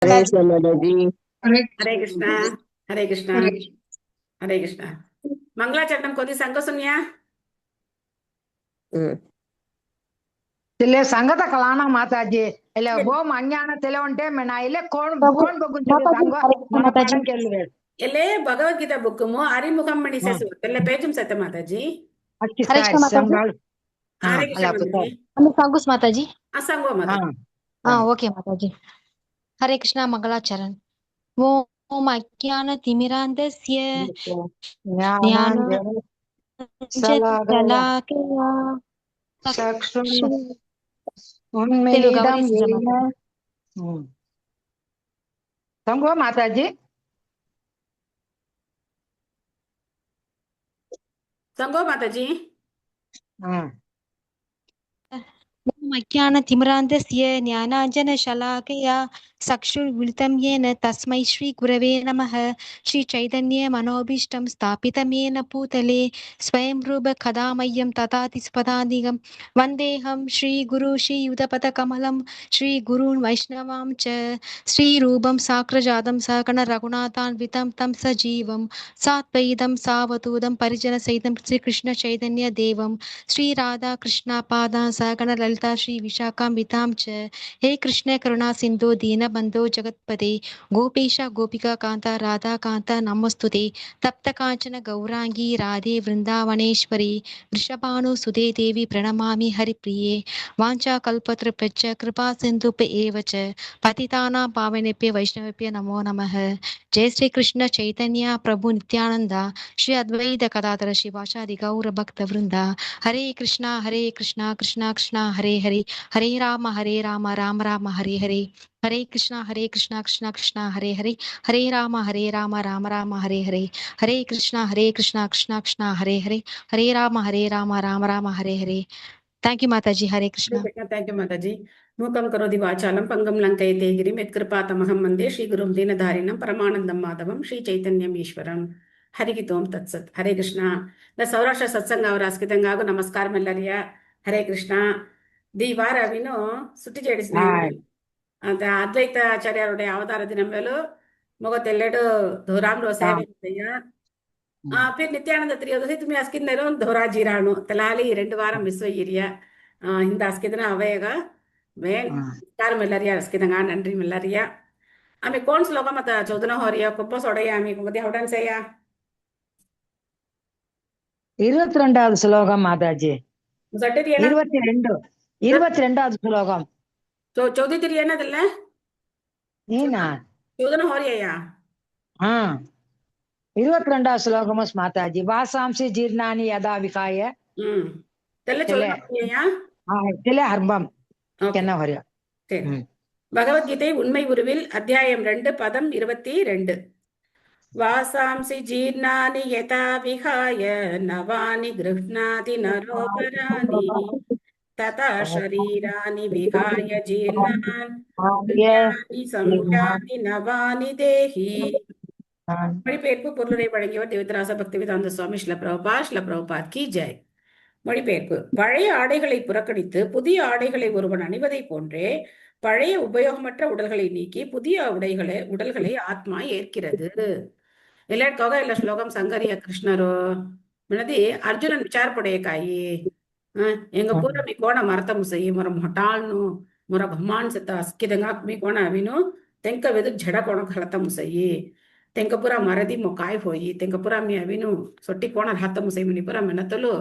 माताजी। Ganesha Mataji. Hare Hare Krishna हरे कृष्णा हरे हरे कृष्णा मंगलाचरणम कोदी संग सुनिया तिले संगत कलाना माताजी इले वो मंज्ञान तिले उंटे मैं इले कौन प्रभु कौन बगुन चले माताजी संग हरे कृष्ण मन माताजी। पाठन केल्लुवे एले भगवद्गीता बुक मो आरिमुखम मणि सेसु तेले पेजम सत्य माताजी अच्छी हरे सारी कृष्ण माताजी। संगाल हाँ हरे कृष्ण अला पुत्र माताजी हमें सांगुस माताजी। असंगो माताजी हाँ हाँ ओके माताजी। हरे कृष्ण मंगलाचरण। ओम अज्ञानतिमिरान्धस्य ज्ञानांजन सलागया ज्ञानाञ्जनशलाकया चक्षुः తెలుగు उन्मीलितं గౌరీశ येन మాతాజీ। संगो माताजी संगो माताजी हाँ ओम अज्ञानतिमिरान्धस्य ज्ञानाञ्जनशलाकया चक्षुर्मिलितं येन तस्मै श्रीगुरवे नमः। श्रीचैतन्यमनोभीष्टं स्थापितं येन भूतले स्वयं रूप कदा मह्यं ददाति स्वपदान्तिकं। वन्देऽहं श्रीगुरु श्रीयुतपदकमलं श्रीगुरून् वैष्णवां च श्रीरूपं साग्रजातं सहगण रघुनाथान्वितं तं सजीवं साद्वैतं सावधूतं परिजनसहितं श्रीकृष्णचैतन्यदेवं श्रीराधा कृष्णा पादा सहगण ललिता श्री विशाखान्वितां च। हे कृष्ण करुणा सिन्धु दीनबन्धो जगत्पते गोपेश गोपिका कान्ता राधा कान्ता नमोस्तुते। तप्त काञ्चन गौरांगी राधे वृन्दावनेश्वरी वृषभानुसुते देवी प्रणमामि हरिप्रिये। वाञ्छाकल्पतरुभ्यश्च कृपा सिन्धुभ्य एव च पतितानां पावनेभ्यो वैष्णवेभ्यो नमो नमः। जय श्री कृष्ण चैतन्य प्रभु नित्यानंद श्री अद्वैत गदाधर शिवासादि गौर भक्त वृंदा। हरे कृष्णा कृष्णा कृष्णा हरे हरे हरे राम राम राम हरे हरे। हरे कृष्णा कृष्णा कृष्णा हरे हरे हरे राम राम राम हरे हरे। हरे कृष्णा कृष्णा कृष्णा हरे हरे हरे राम राम राम हरे हरे। थैंक यू माता जी। हरे कृष्णा। थैंक यू माताजी मूकं करोति वाचालं पङ्गं लङ्कयते गिरिं यत्कृपातमहं वन्दे श्रीगुरुं दीनधारिणं परमानन्दं माधवं श्रीचैतन्यम् ಈಶ್ವರಂ ಹರಿಗೆ ಓಂ ತತ್ಸತ್ ಹರೇ ಕೃಷ್ಣ ದ ಸೌರಾಷ್ಟ್ರ ಸತ್ಸಂಗ ಅವರ ಅಸ್ಕಿತಂಗಾಗು ನಮಸ್ಕಾರ ಮೆಲ್ಲರಿಯ ಹರೇ ಕೃಷ್ಣ ದಿ ವಾರ ವಿನು ಸುಟ್ಟಿ చేసిన हाँ ಅಂತ ಅದ್ವೈತ ಆಚಾರ್ಯರುடைய ಅವತಾರ ದಿனம் వేళ మొగతెల్లెడు ధోరాంలో हाँ సేవ फिर नित्यानंद ತ್ರಯೋದಶಿ तुम्ही ಅಸ್ಕಿಂದರು ಧೋರಾ ಜೀರಾಣು ತಲಾಲಿ 2 ವಾರ ಮಿಸ್ ಅಯ್ಯಿರಿಯ இந்த அஸ்கிதனா அவையக வேன் हाँ कार ಮೆಲ್ಲರಿಯ ಅಸ್ಕಿದಂಗ நன்றி மெல்லರಿಯ आम्ही कोण श्लोक मत 14 होरिया कुप्प सोडया आम्ही मध्ये हवडन सेया 22வது ஸ்லோகம் மாதாஜி सट्टेरियना 22வது ஸ்லோகம் 14 तिरियना दल्ல நீனா 14 होरिया ஆ 22வது ஸ்லோகம் மாதாஜி வாசாம்சி ஜீர்ணானி யதா விகாய तेल्ले தெலே 14 होरिया தெலே ஹர்பம் ओके என்ன ஹரியா சரி பகவத்கீதை உண்மை உருவில் அத்தியாயம் 2 பதம் 22 वासांसि जीर्णानि यथा विहाय नवानि गृह्णाति नरोपराणि तथा शरीराणि विहाय जीर्णान् गृह्णाति संयाति नवानि देहि மொழிபெயர்ப்பு பொருளுரை வழங்கியவர் தேவதராச பக்திவேதாந்த சுவாமி ஸ்ல பிரபுபாத் கி ஜெய். மொழிபெயர்ப்பு பழைய ஆடைகளை புறக்கணித்து புதிய ஆடைகளை ஒருவன் அணிவதை போன்றே பழைய உபயோகமற்ற உடல்களை நீக்கி புதிய உடல்களை ஆத்மா ஏற்கிறது. ಎಲ್ಲಾಡ್ಕೋಗ ಇಲ್ಲ ಶ್ಲೋಕಂ ಸಂಗರಿಯ ಕೃಷ್ಣರು ಮಿಣದಿ ಅರ್ಜುನನ್ ವಿಚಾರ ಪಡೆಯಕಾಯಿ ಎಂಗ ಪೂರ ಮಿ ಕೋಣ ಮರತ ಮುಸಯಿ ಮೊರ ಮೊಟಾಳ್ನು ಮೊರ ಭಮಾನ್ ಸತ ಅಸ್ಕಿದಂಗ ಮಿ ಕೋಣ ಅವಿನು ತೆಂಕ ವೆದು ಝಡ ಕೋಣ ಹಳತ ಮುಸಯಿ ತೆಂಕ ಪೂರ ಮರದಿ ಮೊಕಾಯ್ ಹೋಯಿ ತೆಂಕ ಪೂರ ಮಿ ಅವಿನು ಸೊಟ್ಟಿ ಕೋಣ ಹತ ಮುಸೈ ಮಿನಿ ಪೂರ ಮೆನತಲು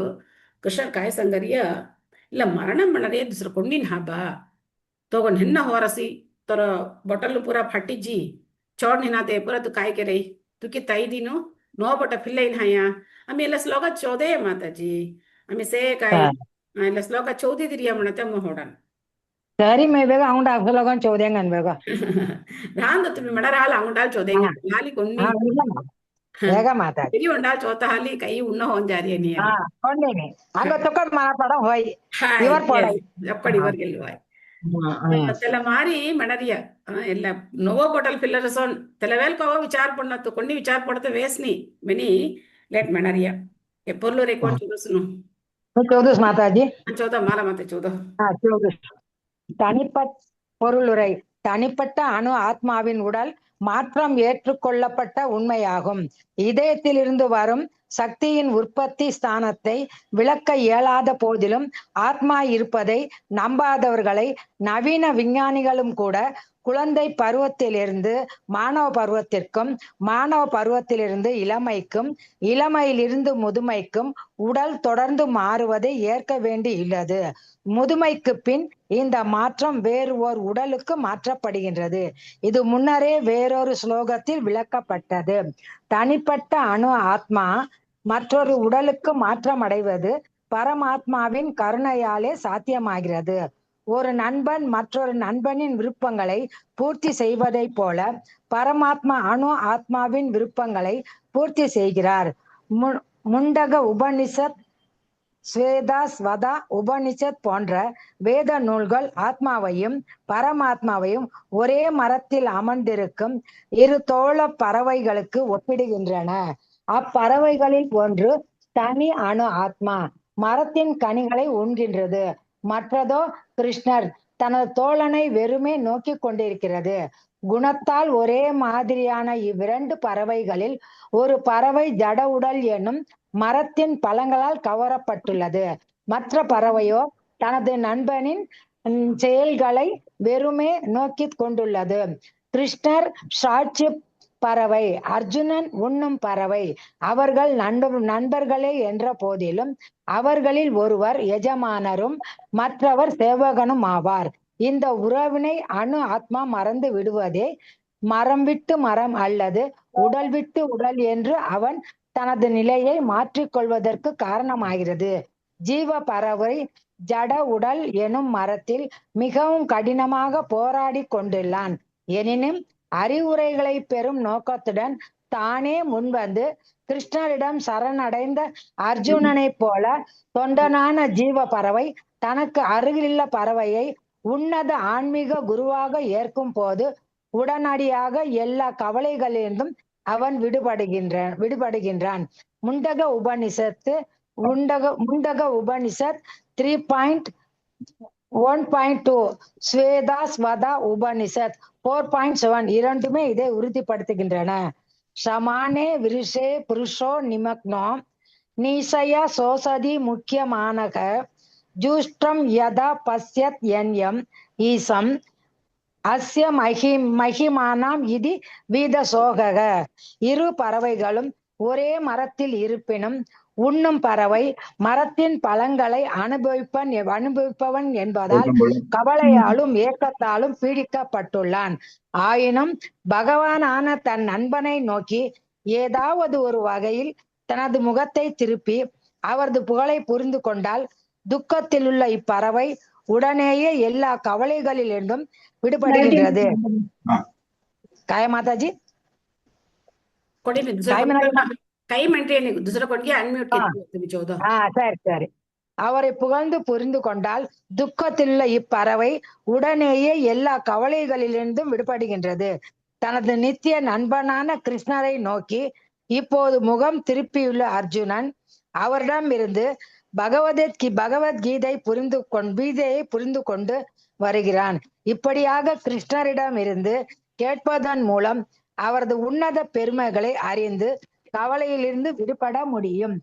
ಕೃಷ್ಣ ಕಾಯ ಸಂಗರಿಯ ಇಲ್ಲ ಮರಣ ಮಣರೇ ದುಸರ ಕೊಂಡಿನ ಹಬ್ಬ ತಗೊಂಡ್ ಹೆನ್ನ ಹೊರಸಿ ತರ ಬೊಟಲ್ ಪೂರ ಫಟ್ಟಿಜ್ಜಿ ಚೋಡ್ ನಿನಾತೆ ಪೂರ ತು ಕಾಯ್ ಕೆರೈ तुकी ताई दिनो नो बटा फिल्लाइन हाया आम्ही याला श्लोका 14 आहे माताजी आम्ही से काय याला श्लोका 14 दिरिया म्हणते मोहडन ಸರಿ ಮೇ ಬೇಗ ಅವನ ಸ್ಲೋಗಂ ಚೌದೇಂಗ ಅನ್ಬೇಕ रांद तुम्ही म्हणा राहिला अंगडाल 14 हाली कोणी ಬೇಗ ಮಾತಾಡಿ तरी उंडाल 14 हाली काही उन्न होऊन जा रही नहीं ಹಾ ಕೊಂಡೇನಿ ಹಂಗ ತಕೊಂಡ್ ಮಾತಾಡ ಹೋಯ್ हाय ಇವರ್ ಪೋಡೈ ಎಪ್ಪಡಿ ಇವರು ಗೆಲ್ಲುವಾಯ್ त्याला मारी म्हणरिया ಎಲ್ಲ ನೋವೋ ಬಾಟಲ್ ಫಿಲ್ಲರ್ ಸೋನ್ ತೆಲವೇಲ್ ಕೋವ ವಿಚಾರ ಪಣ್ಣತ್ತು ಕೊಂಡಿ ವಿಚಾರ ಪಡ್ತೆ ವೇಸ್ನಿ ಮೆನಿ ಲೇಟ್ म्हणरिया ಎಪ್ಪರ್ಲು ರೆಕಾರ್ಡ್ ಚುರುಸುನು 14 ಮಾತಾಜಿ 14 ಮಾಲ ಮತ್ತೆ 14 14 தனிப்பட் பொருளுரை தனிப்பட்ட அணு ஆத்மாவின் உடல் மாற்றம் ஏற்றுக்கொள்ளப்பட்ட உண்மையாகும். இதயத்திலிருந்து வரும் சக்தியின் உற்பத்தி ஸ்தானத்தை விளக்க இயலாத போதிலும் ஆத்மா இருப்பதை நம்பாதவர்களை நவீன விஞ்ஞானிகளும் கூட குழந்தை பருவத்திலிருந்து மாணவ பருவத்திற்கும், மாணவ பருவத்திலிருந்து இளமைக்கும், இளமையிலிருந்து முதுமைக்கும் உடல் தொடர்ந்து மாறுவதை ஏற்க வேண்டியுள்ளது. முதுமைக்கு பின் இந்த மாற்றம் வேறு ஓர் உடலுக்கு மாற்றப்படுகின்றது. இது முன்னரே வேறொரு ஸ்லோகத்தில் விளக்கப்பட்டது. தனிப்பட்ட அணு ஆத்மா மற்றொரு உடலுக்கு மாற்றமடைவது பரமாத்மாவின் கருணையாலே சாத்தியமாகிறது. ஒரு நண்பன் மற்றொரு நண்பனின் விருப்பங்களை பூர்த்தி செய்வதைப் போல பரமாத்மா அணு ஆத்மாவின் விருப்பங்களை பூர்த்தி செய்கிறார். முண்டக உபனிஷத், ஸ்வேதாஸ்வதா உபனிஷத் போன்ற வேத நூல்கள் ஆத்மாவையும் பரமாத்மாவையும் ஒரே மரத்தில் அமர்ந்திருக்கும் இரு தோள பறவைகளுக்கு ஒப்பிடுகின்றன. அப்பறவைகளில் ஒன்று தனி அணு ஆத்மா மரத்தின் கனிகளை உண்கின்றது. மற்றதோ கிருஷ்ணர் தனது தோழனை வெறுமே நோக்கி கொண்டிருக்கிறது. குணத்தால் ஒரே மாதிரியான இவ்விரண்டு பறவைகளில் ஒரு பறவை ஜட உடல் எனும் மரத்தின் பழங்களால் கவரப்பட்டுள்ளது. மற்ற பறவையோ தனது நண்பனின் செயல்களை வெறுமே நோக்கி கொண்டுள்ளது. கிருஷ்ணர் சாட்சி பறவை, அர்ஜுனன் உண்ணும் பறவை. அவர்கள் நண்பர்களே என்ற போதிலும் அவர்களில் ஒருவர் எஜமானரும் மற்றவர் சேவகனும் ஆவார். இந்த உறவினை அணு ஆத்மா மறந்து விடுவதே மரம் விட்டு மரம் அல்லது உடல் விட்டு உடல் என்று அவன் தனது நிலையை மாற்றிக்கொள்வதற்கு காரணமாகிறது. ஜீவ பறவை ஜட உடல் எனும் மரத்தில் மிகவும் கடினமாக போராடி கொண்டுள்ளான். எனினும் அறிவுரைகளை பெறும் நோக்கத்துடன் தானே முன்வந்து கிருஷ்ணரிடம் சரணடைந்த அர்ஜுனனை போல தொண்டனான ஜீவ பறவை தனக்கு அருகிலுள்ள பறவையை உன்னத ஆன்மீக குருவாக ஏற்கும் போது உடனடியாக எல்லா கவலைகளிலிருந்தும் அவன் விடுபடுகின்றான். முண்டக உபனிஷத்து முண்டக உபனிஷத் 3.1.2, ஸ்வேதாஸ்வதா உபனிஷத் 4.7 இரண்டுமே இதை உறுதிப்படுத்துகின்றன. சமானே விருஷே புருஷோ நிமக்னோ நீசய சோசதி முக்கியமானக ஜூஷ்டம் யதா பஸ்யத் யன்யம் ஈசம் அஸ்ய மகிமானாம் இது வீத சோகக. இரு பறவைகளும் ஒரே மரத்தில் இருப்பினும் உண்ணும் பறவை மரத்தின் பழங்களை அனுபவிப்பவன் என்பதால் கவலையாலும் ஏக்கத்தாலும் பீடிக்கப்பட்டுள்ளான். ஆயினும் பகவானான தன் நண்பனை நோக்கி ஏதாவது ஒரு வகையில் தனது முகத்தை திருப்பி அவரது புகழை புரிந்து கொண்டால் துக்கத்திலுள்ள இப்பறவை உடனேயே எல்லா கவலைகளிலிருந்தும் விடுபடுகின்றது. काय माताजी சரி சரி. அவரை புகழ்ந்து புரிந்து கொண்டால் துக்கத்திலுள்ள இப்பறவை உடனேயே எல்லா கவலைகளிலிருந்தும் விடுபடுகின்றது. தனது நித்திய நண்பனான கிருஷ்ணரை நோக்கி இப்போது முகம் திருப்பியுள்ள அர்ஜுனன் அவரிடம் இருந்து பகவத்கீதை புரிந்து கொண்டு வருகிறான். இப்படியாக கிருஷ்ணரிடம் இருந்து கேட்பதன் மூலம் அவரது உன்னத பெருமைகளை அறிந்து கவலையிலிருந்து விடுபட முடியும்.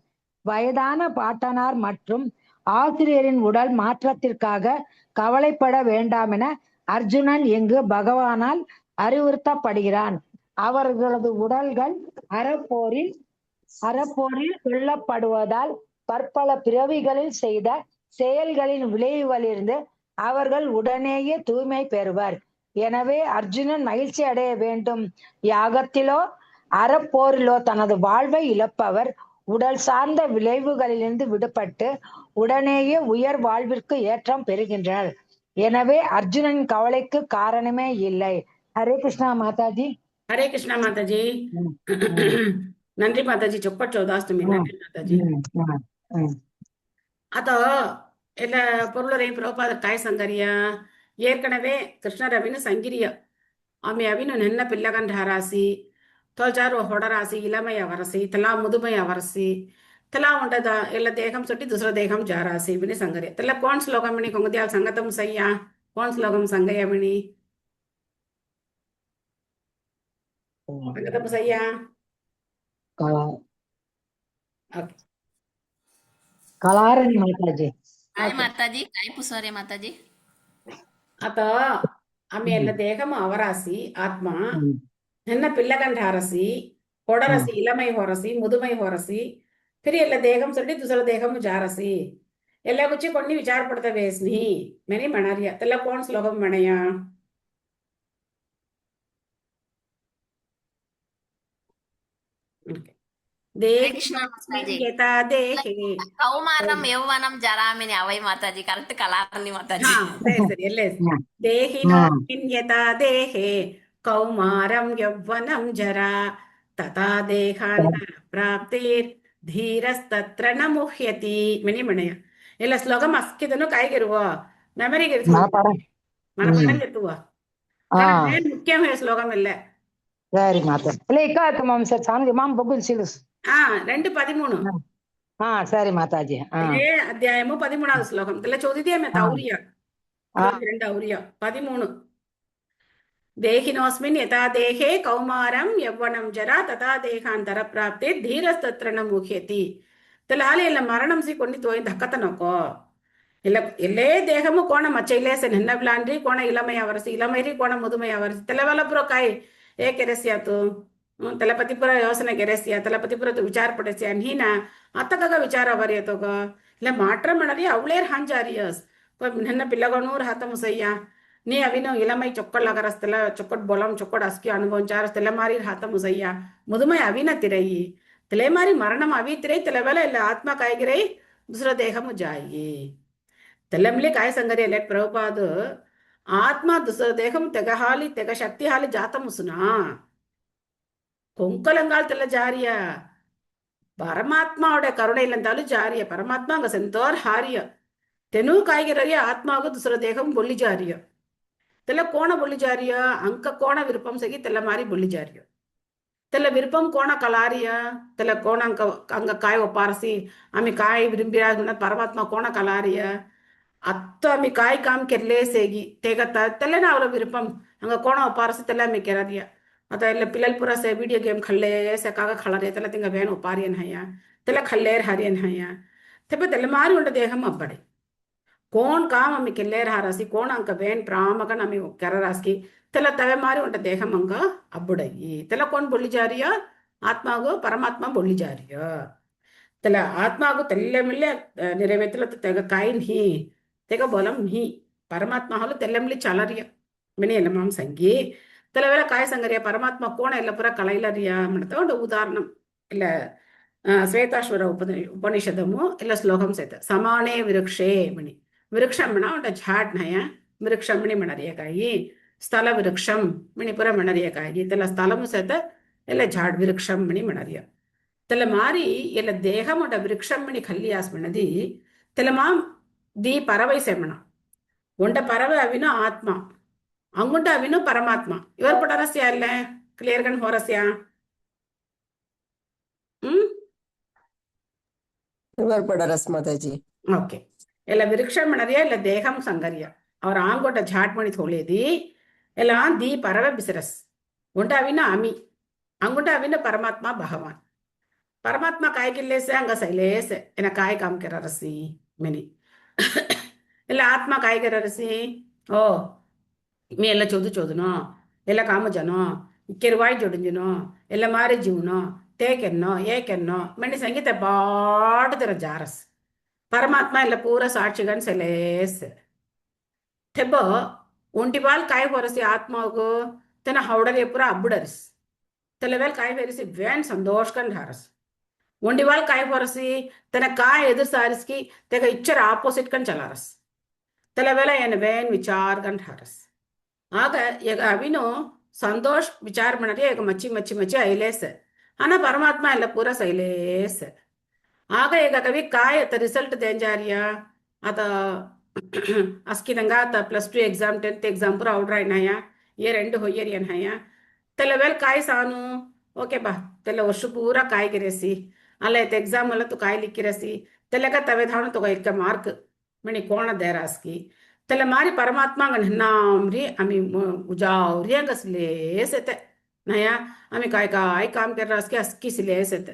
வயதான பாட்டனார் மற்றும் ஆசிரியரின் உடல் மாற்றத்திற்காக கவலைப்பட வேண்டாம் என அர்ஜுனன் இங்கு பகவானால் அறிவுறுத்தப்படுகிறான். அவர்களது உடல்கள் அறப்போரில் கொல்லப்படுவதால் பற்பல பிறவிகளில் செய்த செயல்களின் விளைவுகளிலிருந்து அவர்கள் உடனேயே தூய்மை பெறுவர். எனவே அர்ஜுனன் மகிழ்ச்சி அடைய வேண்டும். யாகத்திலோ அறப்போரிலோ தனது வாழ்வை இழப்பவர் உடல் சார்ந்த விளைவுகளிலிருந்து விடுபட்டு உடனேயே உயர் வாழ்விற்கு ஏற்றம் பெறுகின்றனர். எனவே அர்ஜுனன் கவலைக்கு காரணமே இல்லை. ஹரே கிருஷ்ணா மாதாஜி. ஹரே கிருஷ்ணா மாதாஜி. நன்றி மாதாஜி. சொப்பட் சௌதாஸ்தமி. நன்றி மாதாஜி. आता ಎಲ್ಲ ಪೊರುಳರೇ ಪ್ರಭುಪಾದ ಕಾಯ್ ಸಂಗರಿಯ ಏರ್ಕಣವೇ ಕೃಷ್ಣರವಿನ ಸಂಗಿರಿಯ ಆಮೆ ಅವಿನ ನೆನ್ನ ಪಿಲ್ಲಗಂಡ ಹರಾಸಿ ತೋಜಾರು ಹೊಡರಾಸಿ ಇಳಮಯ ವರಸಿ ತಲಾ ಮುದುಮಯ ವರಸಿ ತಲಾ ಉಂಟದ ಎಲ್ಲ ದೇಹಂ ಸುಟ್ಟಿ ದುಸರ ದೇಹಂ ಜಾರಾಸಿ ವಿನಿ ಸಂಗರಿಯ ತಲ್ಲ ಕೋನ್ ಶ್ಲೋಕಮಿಣಿ ಕೊಂಗದ್ಯಾಲ್ ಸಂಗತಂ ಸಯ್ಯ ಕೋನ್ ಶ್ಲೋಕಂ ಸಂಗಯಮಿಣಿ Angkata Musaya. Kalarani Mataji. Hai Mataji, Hai Pusarya Mataji. Atau ami ಎಲ್ಲ ದೇಹము ಅವರಾಸಿ ಆತ್ಮ ನನ್ನ ಪಿಲ್ಲಗಂಡ ಹಾರಸಿ ಹೊಡರಸಿ ಇಳಮೈ ಹೊರಸಿ ಮುದುಮೈ ಹೊರಸಿ फिर ಎಲ್ಲ ದೇಹಂ ಸೊಡ್ಡಿ दूसरा ದೇಹಂ ಜಾರಸಿ ಎಲ್ಲ ಗುಚ್ಚಿ ಕೊಂಡು ವಿಚಾರ ಪಡ್ತವೆ ಸ್ನೇಹಿ मैंने मनारिया तेला कौन श्लोकम मणया देहिनोऽस्मिन् यथा देहे கௌமாரம் யௌவனம் ஜராமினி அவை மாதாஜி கரெக்ட் கலாரணி மாதாஜி சரி எல்லே देहिनोऽस्मिन् यथा देहे कौमारं यौवनं जरा तथा देहान्तर प्राप्तिर् धीरस्तत्र न मुह्यति ಮಿನಿ ಮಣಯ ಎಲ್ಲ ಶ್ಲೋಕ ಮಸ್ಕಿದನು ಕಾಯ್ಗಿರುವ ಮೆಮರಿಗೆ ಮನಪಡಂ ಎತ್ತುವ ಮುಖ್ಯ ಶ್ಲೋಕಂ ಇಲ್ಲ சரி மாதா இல்ல இக்காத்து மாம் சார் சாமி மாம் பகுல் சிலுஸ் 2:13 சரி மாதாஜி இதே அத்தியாயமு 13வது శ్లోకం இதெல்லாம் ചോദിതേ தௌரியா 22 ఔరియా 13 देहिनोऽस्मिन् यथा देहे कौमारं यौवनं जरा तथा देहान्तर प्राप्ते धीरस्तत्र न मुह्यति तलाले ಎಲ್ಲ ಮರಣಂ ಸಿ ಕೊಂಡಿ ತೋಯಿ ಧಕ್ಕತನಕೋ ಇಲ್ಲ ಎಲ್ಲೇ ದೇಹಮು ಕೋಣ ಮಚ್ಚೈಲೆ ಸೆ ನೆನ್ನ ಬ್ಲಾಂಡ್ರಿ ಕೋಣ ಇಳಮೈ ಅವರಸಿ ಇಳಮೈರಿ ಕೋಣ ಮುದುಮೈ ಅವರಸಿ ತಲೆವಲ ಪುರ ಕಾಯಿ ಏ ಕೆರೆಸಿಯಾತು ತಲಪತಿ ಪುರ ಯೋಸನೆ ಕೆರೆಸಿಯಾ ತಲಪತಿ ಪುರ ವಿಚಾರ ಪಡೆಸಿಯಾ ನೀನಾ ಅತ್ತಗಗ ವಿಚಾರ ಬರೆಯತೋಗ ಇಲ್ಲ ಮಾಟ್ರ ಮಣರಿ ಅವಳೇರ್ ಹಾಂಜಾರಿಯಸ್ ನೆನ್ನ ಪಿಲ್ಲಗಣೂರ್ ಹಾತ ಮುಸಯ್ಯ ನೀ ಅವಿನೋ ಇಳಮೈ ಚೊಕ್ಕಡ್ ಲಗರಸ್ತಲ ಚೊಕ್ಕಡ್ ಬೊಲಂ ಚೊಕ್ಕಡ್ ಅಸ್ಕಿ ಅನುಭವಿಂಚಾರಸ್ ತೆಲೆಮಾರಿ ಹಾತ ಮುಸಯ್ಯ ಮುದುಮೈ ಅವಿನ ತಿರಯಿ ತಲೆಮಾರಿ ಮರಣಂ ಅವಿ ತಿರೈ ತಲೆವೆಲ ಇಲ್ಲ ಆತ್ಮ ಕಾಯ್ಗಿರೈ दूसरा देहमु जाइए तेलमले काय संगरे लेट प्रभुपाद आत्मा दूसरा देहम तेग हाली तेग शक्ति हाली जातमु सुना ಕೊಂಕಲಂಗಾಲ್ ತೆಲ್ಲ ಜಾರಿಯ ಪರಮಾತ್ಮ ಅವಡೆ ಕರುಣೆ ಇಲ್ಲಂತಾಲು ಜಾರಿಯ ಪರಮಾತ್ಮ ಅಂಗ ಸೆಂತೋರ್ ಹಾರಿಯ ತೆನು ಕಾಯ್ಗಿರರಿಯ ಆತ್ಮಾಗು दूसरा देहम ಬೊಳ್ಳಿ ಜಾರಿಯ ತೆಲ್ಲ ಕೋಣ ಬೊಳ್ಳಿ ಜಾರಿಯ ಅಂಕ ಕೋಣ ವಿರುಪಂ ಸಗಿ ತೆಲ್ಲ ಮಾರಿ ಬೊಳ್ಳಿ ಜಾರಿಯ तेला विरुपम कोण कलारिया तेला कोण अंग काय ओपारसी आम्ही काय विरुंबिरा परमात्मा कोण कलारिया अत्त आम्ही काय काम केले सेगी तेग तेले ना ಅವರ विरुपम अंग कोण ओपारसी तेला आम्ही केरारिया आता ಎಲ್ಲ पिलल पूरा से वीडियो गेम खल्ले से कागा खळरे तेला तिंग वेन ओपारियन हया तेला खल्लेर हरियन हया तेबे तेला मारी उंड देहम अब्बडे कोण काम आम्ही केलेर हारसी कोण अंक वेन प्रामकन आम्ही केरारास्की तेला तवे मारी उंट देहम अंग अब्बुडयी तेला कोण बोली जारिया आत्मागो परमात्मा बोली जारिया तेला आत्मागो तेल्ले मिल्ले निरेवेतल तेग काय नहीं तेग बोलम नहीं परमात्मा हलो तेल्ले मिल्ले चलरिया मिने ಎಲ್ಲ ಮಾಂ ಸಂಗಿ तेला काय संगरिया परमात्मा कोण ಎಲ್ಲ ಪುರ ಕಳೈಲರಿಯಾ ಮಾಡ್ತಾ ಒಂದು ಉದಾಹರಣೆ ಇಲ್ಲ ಶ್ವೇತಾಶ್ವರ ಉಪನಿಷದಮು ಇಲ್ಲ ಶ್ಲೋಕಂ ಸೇತ ಸಮಾನೇ ವಿರಕ್ಷೇ ಮಣಿ विरक्षम म्हणा उंट झाड नाही विरक्षम मणी म्हणariya काही ಸ್ಥಳ ವಿರಕ್ಷಂ ಮಣಿಪುರ ಮಣರಿಯ ಕಾಯಿ ತೆಲ್ಲ ಸ್ಥಳಮು ಸಹಿತ ಎಲ್ಲ ಝಾಡ್ ವಿರಕ್ಷಂ ಮಣಿ ಮಣರಿಯ ತೆಲ್ಲ ಮಾರಿ ಎಲ್ಲ ದೇಹ ಮೊಟ ವಿರಕ್ಷಂ ಮಣಿ ಖಲ್ಲಿಯಾಸ್ ಮಣದಿ ತೆಲ್ಲ ಮಾಂ ದಿ ಪರವೈಸೆ ಮಣ ಒಂಡ ಪರವೆ ಅವಿನೋ ಆತ್ಮ ಅಂಗುಂಟ ಅವಿನೋ ಪರಮಾತ್ಮ ಇವರು ಪಟರಸ್ಯ ಅಲ್ಲೇ ಕ್ಲಿಯರ್ ಗನ್ ಹೊರಸ್ಯ ಇವರು ಪಡರಸ್ ಮಾತಾಜಿ ಓಕೆ ಎಲ್ಲ ವಿರಕ್ಷಂ ಮಣರಿಯ ಎಲ್ಲ ದೇಹಂ ಸಂಗರಿಯ ಅವ್ರ ಆಂಗೋಟ ಝಾಟ್ ಮಣಿ ಥೋಳೇದಿ ಎಲ್ಲ ದಿ ಪರವೆ ಬಿಸರಸ್ ಉಂಟ ಅವಿನ ಅಮಿ ಅಂಗುಂಟ ಅವಿನ ಪರಮಾತ್ಮ ಭಗವಾನ್ ಪರಮಾತ್ಮ ಕಾಯ್ಗಿಲ್ಲೇಸೆ ಹಂಗ ಸೈಲೇಸೆ ಏನ ಕಾಯ್ ಕಾಮ್ ಕೆರರಸಿ ಮೆನಿ ಎಲ್ಲ ಆತ್ಮ ಕಾಯ್ ಕೆರರಸಿ ಓ ಮೀ ಎಲ್ಲ ಚೋದು ಚೋದನೋ ಎಲ್ಲ ಕಾಮ ಜನೋ ಕೆರುವಾಯ್ ಜೋಡಿಂಜಿನೋ ಎಲ್ಲ ಮಾರಿ ಜೀವನೋ ತೇಕೆನ್ನೋ ಏಕೆನ್ನೋ ಮೆಣಿ ಸಂಗೀತ ಬಾಟದಿರ ಜಾರಸ್ ಪರಮಾತ್ಮ ಎಲ್ಲ ಪೂರ ಸಾಕ್ಷಿಗನ್ ಸೆಲೇಸೆ ತೆಬ್ಬ ಒಂಟಿವಾಲ್ ಕಾಯಿ ಹೊರಸಿ ಆತ್ಮಗು ತನ್ನ ಹೌಡರಿ ಪುರ ಅಬ್ಬುಡರಿಸ್ ತಲೆವೇಲ್ ಕಾಯಿ ಬೆರೆಸಿ ವ್ಯಾನ್ ಸಂತೋಷಕಂಡ್ ಹಾರಸ್ ಒಂಟಿವಾಲ್ ಕಾಯಿ ಹೊರಸಿ ತನ್ನ ಕಾಯಿ ಎದುರು ಸಾರಿಸ್ಕಿ ತೆಗ ಇಚ್ಚರ ಆಪೋಸಿಟ್ ಕಂಡ್ ಚಲಾರಸ್ ತಲೆವೇಲ ಏನ್ ವ್ಯಾನ್ ವಿಚಾರ ಕಂಡ್ ಹಾರಸ್ ಆಗ ಈಗ ಅವಿನು ಸಂತೋಷ್ ವಿಚಾರ ಮಾಡರಿ ಈಗ ಮಚ್ಚಿ ಮಚ್ಚಿ ಮಚ್ಚಿ ಐಲೇಸ್ ಆನ ಪರಮಾತ್ಮ ಎಲ್ಲ ಪೂರ ಸೈಲೇಸ್ ಆಗ ಈಗ ಕವಿ ಕಾಯ್ ರಿಸಲ್ಟ್ ದೇಂಜಾರಿಯಾ ಅತ अस्किदंगा आता +2 एग्जाम 10th एग्जाम पूरा आउट रायनाया ये रेंडु होयरियन हया तेलवेल काय सानु ओके बा तेल वर्ष पूरा काय गिरेसी अल्ले एग्जाम अल्ल तू काय लिखिरेसी तेलगा तवे धानु तो एक मार्क मणि कोण देरास्की तेल मारी परमात्मा गन्नामरी अमी उजावरी अंगसले सेते नया आम्ही काय काम करणार असकी असकी सिलेसत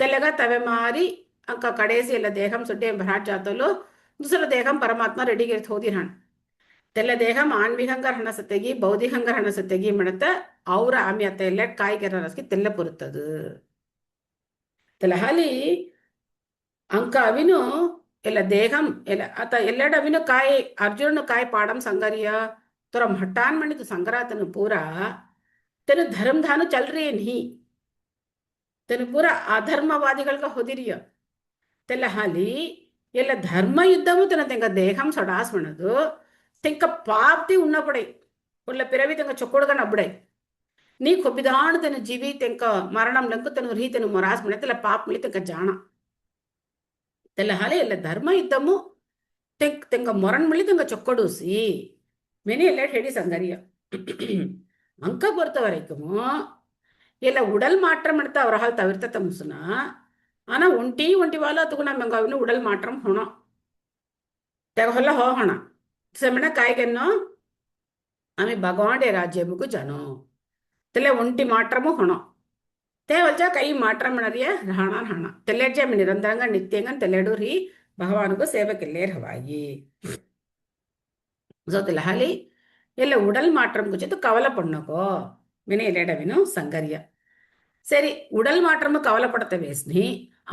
తెల్లగా తవె మారి అంక కడేసి ఇలా దేహం సుట్టే భరాట్ జాతలో దుసర దేహం పరమాత్మ రెడీಗೆ ಹೋದಿರಣ తెల్ల దేహం ఆన్వికంగా ಹಣ ಸತ್ತೆಗಿ ಬೌದ್ಧಿಕಂగా ಹಣ ಸತ್ತೆಗಿ ಮಡತ ಅವರ ಆಮಿ ಅತ್ತ ಎಲ್ಲ ಕಾಯಿ ಕೆರರಸ್ಕಿ ತೆಲ್ಲ ಬರುತ್ತದು ತೆಲ್ಲ ಹಾಲಿ ಅಂಕ ಅವಿನು ಎಲ್ಲ ದೇಹಂ ಎಲ್ಲ ಅತ ಎಲ್ಲೆಡ ಅವಿನು ಕಾಯಿ ಅರ್ಜುನನು ಕಾಯಿ ಪಾಡಂ ಸಂಗರಿಯ ತೋರ ಮಟ್ಟಾನ್ ಮಣಿದು ಸಂಗರಾತನು ಪೂರ तेनु धर्म धानु चल रही नहीं तेनु पूरा अधर्मवादिगळगा होदिरिय तेಲ್ಲ हाली ಎಲ್ಲ ಧರ್ಮ ಯುದ್ಧಮು ತೆಂಗ ದೇಹಂ ಸೊಡಾಸ್ ಮಣದು ತೆಂಕ ಪಾಪ್ತಿ ಉಣ್ಣ ಪಡೈ ಒಳ್ಳ ಪಿರವಿ ತೆಂಗ ಚೊಕ್ಕೊಡ್ಗನ ಅಬ್ಬಡೈ ನೀ ಕೊಬ್ಬಿದಾಣ ತೆನು ಜೀವಿ ತೆಂಕ ಮರಣಂ ಲಂಕು ತೆನು ರೀ ತೆನು ಮೊರಾಸ್ ಮಣೆ ತೆಲ್ಲ ಪಾಪ್ ಮಿಳಿ ತೆಂಕ ಜಾಣ ತೆಲ್ಲ ಹಾಲಿ ಎಲ್ಲ ಧರ್ಮ ಯುದ್ಧಮು ತೆಂಗ ಮೊರನ್ ಮಿಳಿ ತೆಂಗ ಚೊಕ್ಕೊಡೂಸಿ மெனி ಎಲ್ಲ ಹೇಳಿ ಸಂಗರಿಯ அங்க பொறுத்த வரைக்கும் இல்ல உடல் மாற்றம் எடுத்து அவரால் தவிர்த்த தம்சுனா ஆனா ஒண்டி வாலத்துக்கு நம்ம அங்க உடல் மாற்றம் ಹೋಣೋ ತೆಗಹೊಲ್ಲ ಹೋಗೋಣ ಸಮಣ ಕಾಯ್ಗೆನ್ನೋ ಆಮಿ ಭಗವಾನ್ ರಾಜ್ಯಮುಗು ಜನ ತೆಲೆ ಒಂಟಿ ಮಾತ್ರಮು ಹೋಣೋ ತೇವಲ್ಜ ಕೈ ಮಾತ್ರ ಮಣರಿಯ ರಾಣ ತೆಲೆಡ್ಜ ನಿರಂತರಂಗ ನಿತ್ಯಂಗ ತೆಲೆಡು ರೀ ಭಗವಾನ್ಗೂ ಸೇವಕ್ಕೆಲ್ಲೇರ್ ಹವಾಗಿ ಸೊ ತೆಲೆ ಹಾಲಿ இல்ல உடல் மாற்றம் குறித்து கவலை பண்ணக்கோ வினையிலிடவினோ சங்கரிய சரி உடல் மாற்றமும் கவலைப்படத்த வேஸ்னி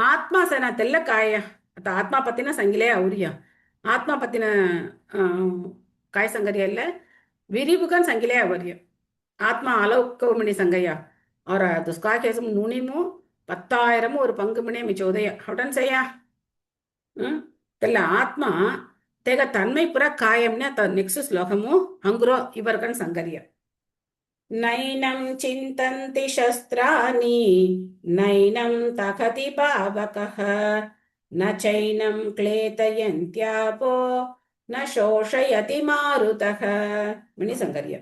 ஆத்மா சேனா தெல்ல காய ஆத்மா பத்தின சங்கிலே அவுரிய ஆத்மா பத்தின காய சங்கரிய இல்ல விரிவுகன் சங்கிலே அவரிய ஆத்மா அளவுக்கு மணி சங்கையா அவர துஷ்கா கேசம் நுனிமு 10,000 ஒரு பங்கு மணி மிச்சோதய ஹவுடன் செய்யா தெல்ல ஆத்மா तेग तन्मय पुरा कायम्ने नेक्स्ट श्लोकमु अंगुरो इवर्गन संगर्य नैनं चिन्तन्ति शस्त्राणि नैनं तखति पावकः न चैनं क्लेतयन्त्यापो न शोषयति मारुतः मणि संगर्य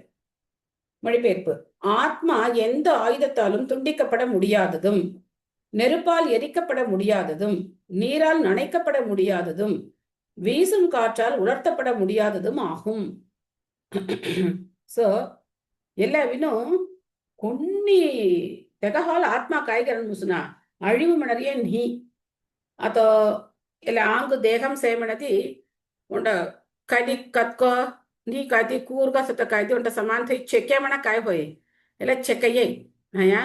மொழிபெயர்ப்பு ஆத்மா எந்த ஆயுதத்தாலும் துண்டிக்கப்பட முடியாததும் நெருப்பால் எரிக்கப்பட முடியாததும் நீரால் நனைக்கப்பட முடியாததும் வீசும் காற்றால் உலர்த்தப்பட முடியாததும் ஆகும் ಸೊ ಎಲ್ಲವಿನೂ కొన్ని తెగహాల ఆత్మ కాయగరణ ముసున అழிవు మనరియే నీ అత ఇలా ఆంగు దేహం సేమనది ఉండ కది కత్కో నీ కది కూర్గా సత కది ఉంట సమాన్ థై చెక్కే మన కాయ హోయే ఇలా చెక్కయ్యే నయా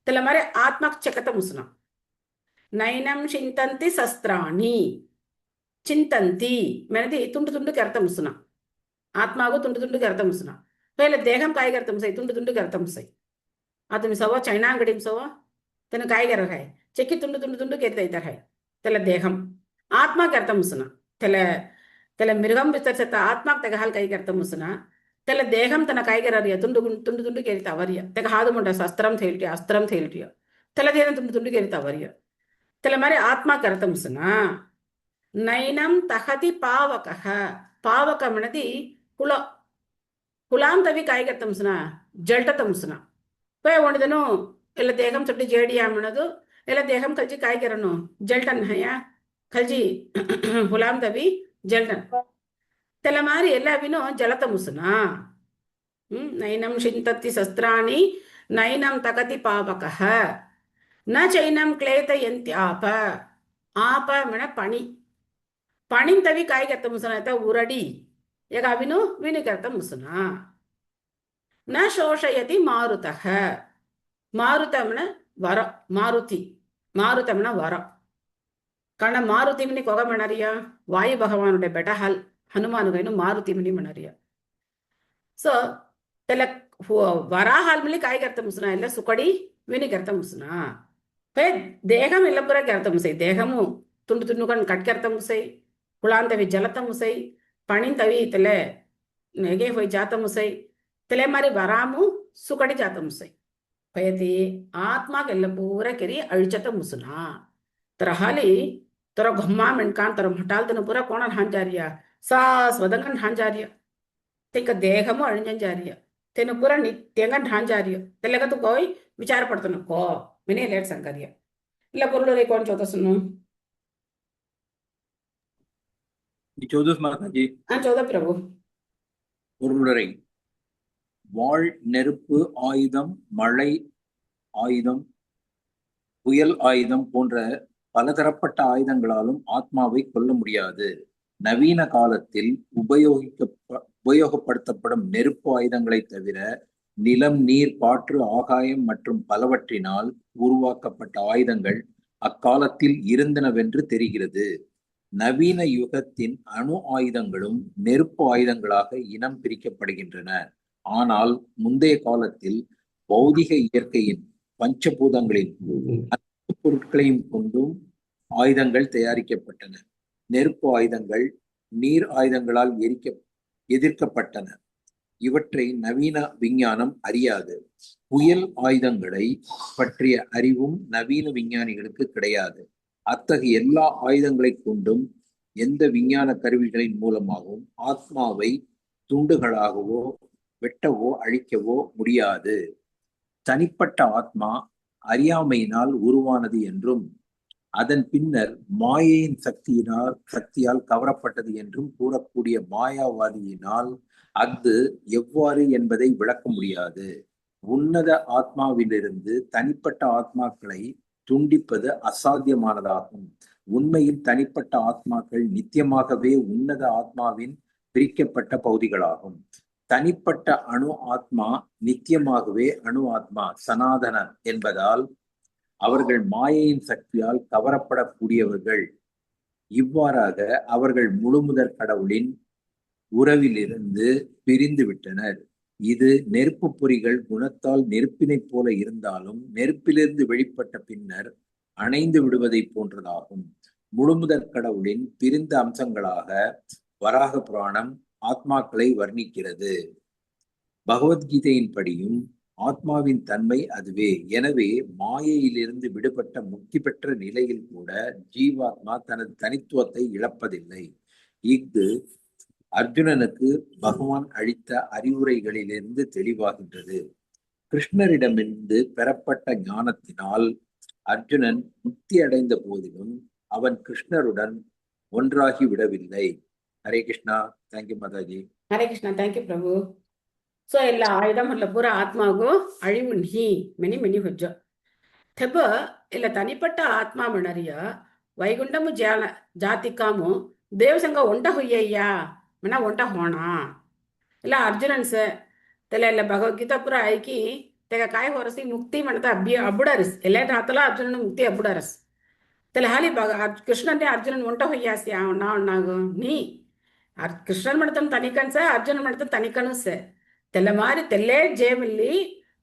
తెల మరి ఆత్మకు చెక్కత ముసున నైనం చింతంతి శస్త్రాణి చింతంతి మనది తుండుకి అర్థం ముసున ఆత్మాగు తుండుకి అర్థం ముసున ಪೈಲೆ ದೇಹಂ ಕಾಯಿಗರ್ತಂ ಸೈ ತುಂಡು ಗರ್ತಂ ಸೈ ಆತಮಿ ಸವ ಚೈನಾ ಅಂಗಡಿಂ ಸವ ತನ ಕಾಯಿಗರ ಹಾಯ್ ಚೆಕ್ಕಿ ತುಂಡು ಕೆತ್ತೈತಾರ ಹಾಯ್ ತೆಲ ದೇಹಂ ಆತ್ಮ ಗರ್ತಂ ಮುಸುನ ತೆಲ ಮೃಗಂ ವಿಸ್ತರಿಸತ ಆತ್ಮ ತೆಗ ಹಾಲ್ ಕಾಯಿಗರ್ತಂ ಮುಸುನ ತೆಲ ದೇಹಂ ತನ ಕಾಯಿಗರರಿಯ ತುಂಡು ಕೆರಿತ ಅವರಿಯ ತೆಗ ಹಾದು ಮುಂಡ ಅಸ್ತ್ರಂ ಥೇಲ್ಟಿಯ ತೆಲ ದೇಹ ತುಂಡು ಕೆರಿತ ಅವರಿಯ ತೆಲ ಮರೆ ಆತ್ಮ ಗರ್ತಂ ಮುಸುನ ನೈನಂ ತಹತಿ ಪಾವಕ ಮನದಿ ಕುಲಾಂತವಿ ಕಾಯಿಗರ್ತಂ ಮುಸುನ ಜಲ್ಟತಂ ಮುಸುನ ಪೇ ಒಣಿದನು ಎಲ್ಲ ದೇಹಂ ಚೊಟ್ಟಿ ಜೇಡಿಯ ಮಣದು ಎಲ್ಲ ದೇಹಂ ಕಲ್ಜಿ ಕಾಯಿಗರನು ಜಲ್ಟನ್ ಹಯ ಕಲ್ಜಿ ಹುಲಾಂತವಿ ಜಲ್ಟನ್ ತೆಲ ಮಾರಿ ಎಲ್ಲವಿನೂ ಜಲತ ಮುಸುನ ನೈನಂ ಶಿಂತತಿ ಶಸ್ತ್ರಾಣಿ ನೈನಂ ತಕತಿ ಪಾವಕಃ ನ ಚೈನಂ ಕ್ಲೇತಯಂತಿ ಆಪ ಮಣ ಪಣಿಂತವಿ ಕಾಯಿಗರ್ತ ಮುಸುನ ಆಯ್ತಾ ಉರಡಿ ಈಗ ಅವಿನು ವಿನಿಗರ್ತ ಮುಸುನ ನ ಶೋಷಯತಿ ಮಾರುತಮಣ ವರ മാരുതമണ വര കാരണം മാരുതിമിനി കൊക മണറിയ വായു ഭഗവാനുടെ ബെടഹൽ ഹനുമാനുകൈನು ಮಾರುತಿಮಿನಿ ಮಣರಿಯ ಸೊ ತೆಲ ವರಾಹಾಲ್ ಮಿಲಿ ಕಾಯಿ ಗರ್ತ ಮುಸುನ ಎಲ್ಲ ಸುಕಡಿ ವಿನಿ ಗರ್ತ ಮುಸುನ ಪೇ ದೇಹಂ ಎಲ್ಲ ಪುರ ಗರ್ತ ಮುಸೈ ದೇಹಮು ತುಂಡು ಕಣ್ ಕಟ್ ಗರ್ತ ಮುಸೈ ಕುಳಾಂತವಿ ಜಲತ ಮುಸೈ ಪಣಿಂತವಿ ತೆಲೆ ನೆಗೆ ಹೋಯ್ ಜಾತ ಮುಸೈ ತೆಲೆ ಮಾರಿ ವರಾಮು ಸುಕಡಿ ಜಾತ ಮುಸೈ ಪಯತಿ ಆತ್ಮಾಗೆಲ್ಲ ಪೂರ ಕೆರಿ ಅಳಿಚತ ಮುಸುನ तरहाली तोरा घम्मा मिणकान तोरा मटाल तन पूरा कोण हान जारिय सास वदंगन हान जारिय तेक देहमु अळंजन जारिय तेन पूरा नित्यंगन हान जारिय तेलग तू कोई विचार पडतन को मिने लेट संकरिय ಇಲ್ಲ ಪುರುಳು रे कोण चौदसनु 14 माताजी 14 प्रभु ಪುರುಳು रे வாழ், நெருப்பு ஆயுதம், மழை ஆயுதம், புயல் ஆயுதம் போன்ற பலதரப்பட்ட ஆயுதங்களாலும் ஆத்மாவை கொல்ல முடியாது. நவீன காலத்தில் உபயோகப்படுத்தப்படும் நெருப்பு ஆயுதங்களை தவிர நிலம், நீர், காற்று, ஆகாயம் மற்றும் பலவற்றினால் உருவாக்கப்பட்ட ஆயுதங்கள் அக்காலத்தில் இருந்தனவென்று தெரிகிறது. நவீன யுகத்தின் அணு ஆயுதங்களும் நெருப்பு ஆயுதங்களாக இனம் பிரிக்கப்படுகின்றன. ஆனால் முந்தைய காலத்தில் பௌதிக இயற்கையின் பஞ்சபூதங்களின் அனைத்து பொருட்களையும் கொண்டும் ஆயுதங்கள் தயாரிக்கப்பட்டன. நெருப்பு ஆயுதங்கள் நீர் ஆயுதங்களால் எதிர்க்கப்பட்டன. இவற்றை நவீன விஞ்ஞானம் அறியாது. புயல் ஆயுதங்களை பற்றிய அறிவும் நவீன விஞ்ஞானிகளுக்கு கிடையாது. அத்தகைய எல்லா ஆயுதங்களை கொண்டும் எந்த விஞ்ஞான கருவிகளின் மூலமாகவும் ஆத்மாவை துண்டுகளாகவோ வெட்டவோ அழிக்கவோ முடியாது. தனிப்பட்ட ஆத்மா அறியாமையினால் உருவானது என்றும் அதன் பின்னர் மாயையின் சக்தியால் கவரப்பட்டது என்றும் கூறக்கூடிய மாயாவாதியினால் அது எவ்வாறு என்பதை விளக்க முடியாது. உன்னத ஆத்மாவிலிருந்து தனிப்பட்ட ஆத்மாக்களை துண்டிப்பது அசாத்தியமானதாகும். உண்மையில் தனிப்பட்ட ஆத்மாக்கள் நித்தியமாகவே உன்னத ஆத்மாவின் பிரிக்கப்பட்ட பகுதிகளாகும். தனிப்பட்ட அணு ஆத்மா நித்தியமாகவே அணு ஆத்மா சனாதன என்பதால் அவர்கள் மாயையின் சக்தியால் கவரப்படக்கூடியவர்கள். இவ்வாறாக அவர்கள் முழுமுதற் கடவுளின் உறவிலிருந்து பிரிந்து விட்டனர். இது நெருப்பு பொறிகள் குணத்தால் நெருப்பினைப் போல இருந்தாலும் நெருப்பிலிருந்து வெளிப்பட்ட பின்னர் அணைந்து விடுவதை போன்றதாகும். முழுமுதற் கடவுளின் பிரிந்த அம்சங்களாக வராக புராணம் ஆத்மாக்களை வர்ணிக்கிறது. பகவத்கீதையின்படியும் ஆத்மாவின் தன்மை அதுவே. எனவே மாயையிலிருந்து விடுபட்ட முக்தி பெற்ற நிலையில் கூட ஜீவாத்மா தனது தனித்துவத்தை இழப்பதில்லை. இஃது அர்ஜுனனுக்கு பகவான் அளித்த அறிவுரைகளிலிருந்து தெளிவாகின்றது. கிருஷ்ணரிடமிருந்து பெறப்பட்ட ஞானத்தினால் அர்ஜுனன் முக்தி அடைந்த போதிலும் அவன் கிருஷ்ணருடன் ஒன்றாகி விடவில்லை. ஹரே கிருஷ்ணா. தேங்க்யூ மாதாஜி. ಹರೇ ಕೃಷ್ಣ. ಥ್ಯಾಂಕ್ ಯು ಪ್ರಭು. ಸೊ ಎಲ್ಲ ಆಯುಧ ಮಲ್ಲ ಪೂರ ಆತ್ಮಾಗೂ ಅಳಿವು ನೀ ಮೆನಿ ಮೆನಿ ಹೊಜ್ಜ ತೆಬ್ಬ ಇಲ್ಲ ತನಿಪಟ್ಟ ಆತ್ಮ ಮಣರಿಯ ವೈಗುಂಡಮು ಜಾತಿಕಾಮು ದೇವಸಂಗ ಒಂಟ ಹುಯ್ಯಯ್ಯ ಮನ ಒಂಟ ಹೋಣ ಇಲ್ಲ ಅರ್ಜುನನ್ ಸ ತೆಲ ಎಲ್ಲ ಭಗವದ್ಗೀತಾ ಪುರ ಐಕಿ ತೆಗ ಕಾಯಿ ಹೊರಸಿ ಮುಕ್ತಿ ಮಣತ ಅಬ್ಬುಡಾರಿಸ್ ಎಲ್ಲ ರಾತಲ ಅರ್ಜುನನ ಮುಕ್ತಿ ಅಬ್ಬುಡಾರಸ್ ತೆಲ ಹಾಲಿ ಕೃಷ್ಣನ್ನೇ ಅರ್ಜುನನ್ ಒಂಟ ಹುಯ್ಯಾಸಿ ನಾಗು ನೀ ಕೃಷ್ಣನ್ ಮಾಡ್ತಾನೆ ತನಿಕನ್ಸ ಅರ್ಜುನನ್ ಮಾಡ್ತಾನೆ ತನಿಕನಸ తెల్ల మారి తెల్లే జేమిల్లి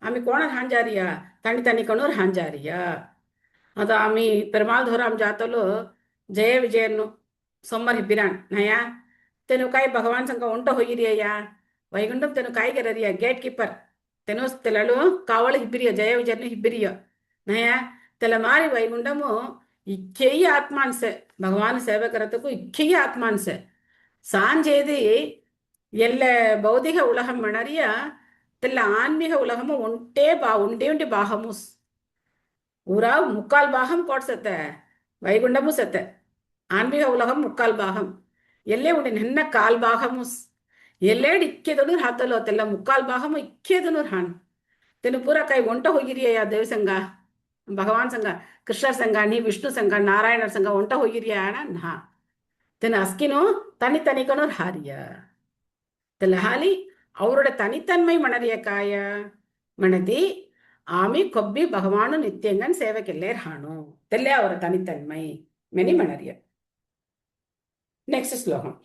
ఆమె కోణర్ హాంజారియా తని తని కణూర్ హాంజారియా ಅದು ಆಮಿ ಪೆರುಮಾಳ್ ಧೋರಾಮ್ ಜಾತಲು ಜಯ ವಿಜಯನು ಸೊಮ್ಮರ್ ಹಿಬ್ಬಿರಾನ್ ನಯಾ ತೆನು ಕಾಯಿ ಭಗವಾನ್ ಸಂಗ ಒಂಟ ಹೋಗಿರಿಯ ವೈಗುಂಡಂ ತೆನು ಕಾಯಿಗೆರರಿಯ ಗೇಟ್ ಕೀಪರ್ ತೆನು ತೆಲಳು ಕಾವಳು ಹಿಬ್ಬಿರಿಯ ಜಯ ವಿಜಯನು ಹಿಬ್ಬಿರಿಯ ನಯಾ ತೆಲ ಮಾರಿ ವೈಗುಂಡಮು ಇಕ್ಕೆಯ ಆತ್ಮಾನ್ಸೆ ಭಗವಾನ್ ಸೇವೆ ಕರತಕ್ಕೂ ಇಕ್ಕೆಯ ಆತ್ಮಾನ್ಸೆ சாஞ்சேதி எல்ல பௌதிக உலகம் மணறிய தெல்ல ஆன்மீக உலகமும் ஒண்டே உண்டி பாகமுஸ் ஊரா முக்கால் பாகம் கோட்சத்த வைகுண்டமும் செத்த ஆன்மீக உலகம் முக்கால் பாகம் ಎಲ್ಲೇ ಉಂಡೆ ನನ್ನ ಕಾಲ್ ಭಾಗಮುಸ್ ಎಲ್ಲೇಡ್ ಇಕ್ಕೆದನು ಹಾತಲೋ ತೆಲ್ಲ ಮುಕ್ಕಾಲ್ ಭಾಗಮು ಇಕ್ಕೆದನು ಹಾನ್ ತೆನು ಪೂರ ಕೈ ಒಂಟ ಹೋಗಿರಿಯ ದೇವ ಸಂಘ ಭಗವಾನ್ ಸಂಘ ಕೃಷ್ಣರ ಸಂಘ ನೀ ವಿಷ್ಣು ಸಂಘ ನಾರಾಯಣರ ಸಂಘ ಒಂಟ ಹೋಗಿರಿಯ ನಾ தென் அஸ்கினோ தனித்தனிக்கணும் ஹாரிய தெல்ல ஹாலி அவரோட தனித்தன்மை மணறிய காய மணதி ஆமி கொப்பி பகவானு நித்தியங்கன் சேவைக்கெல்லேர் ஹானு தெல்லே அவர தனித்தன்மை மெனி மணறிய. நெக்ஸ்ட் ஸ்லோகம்.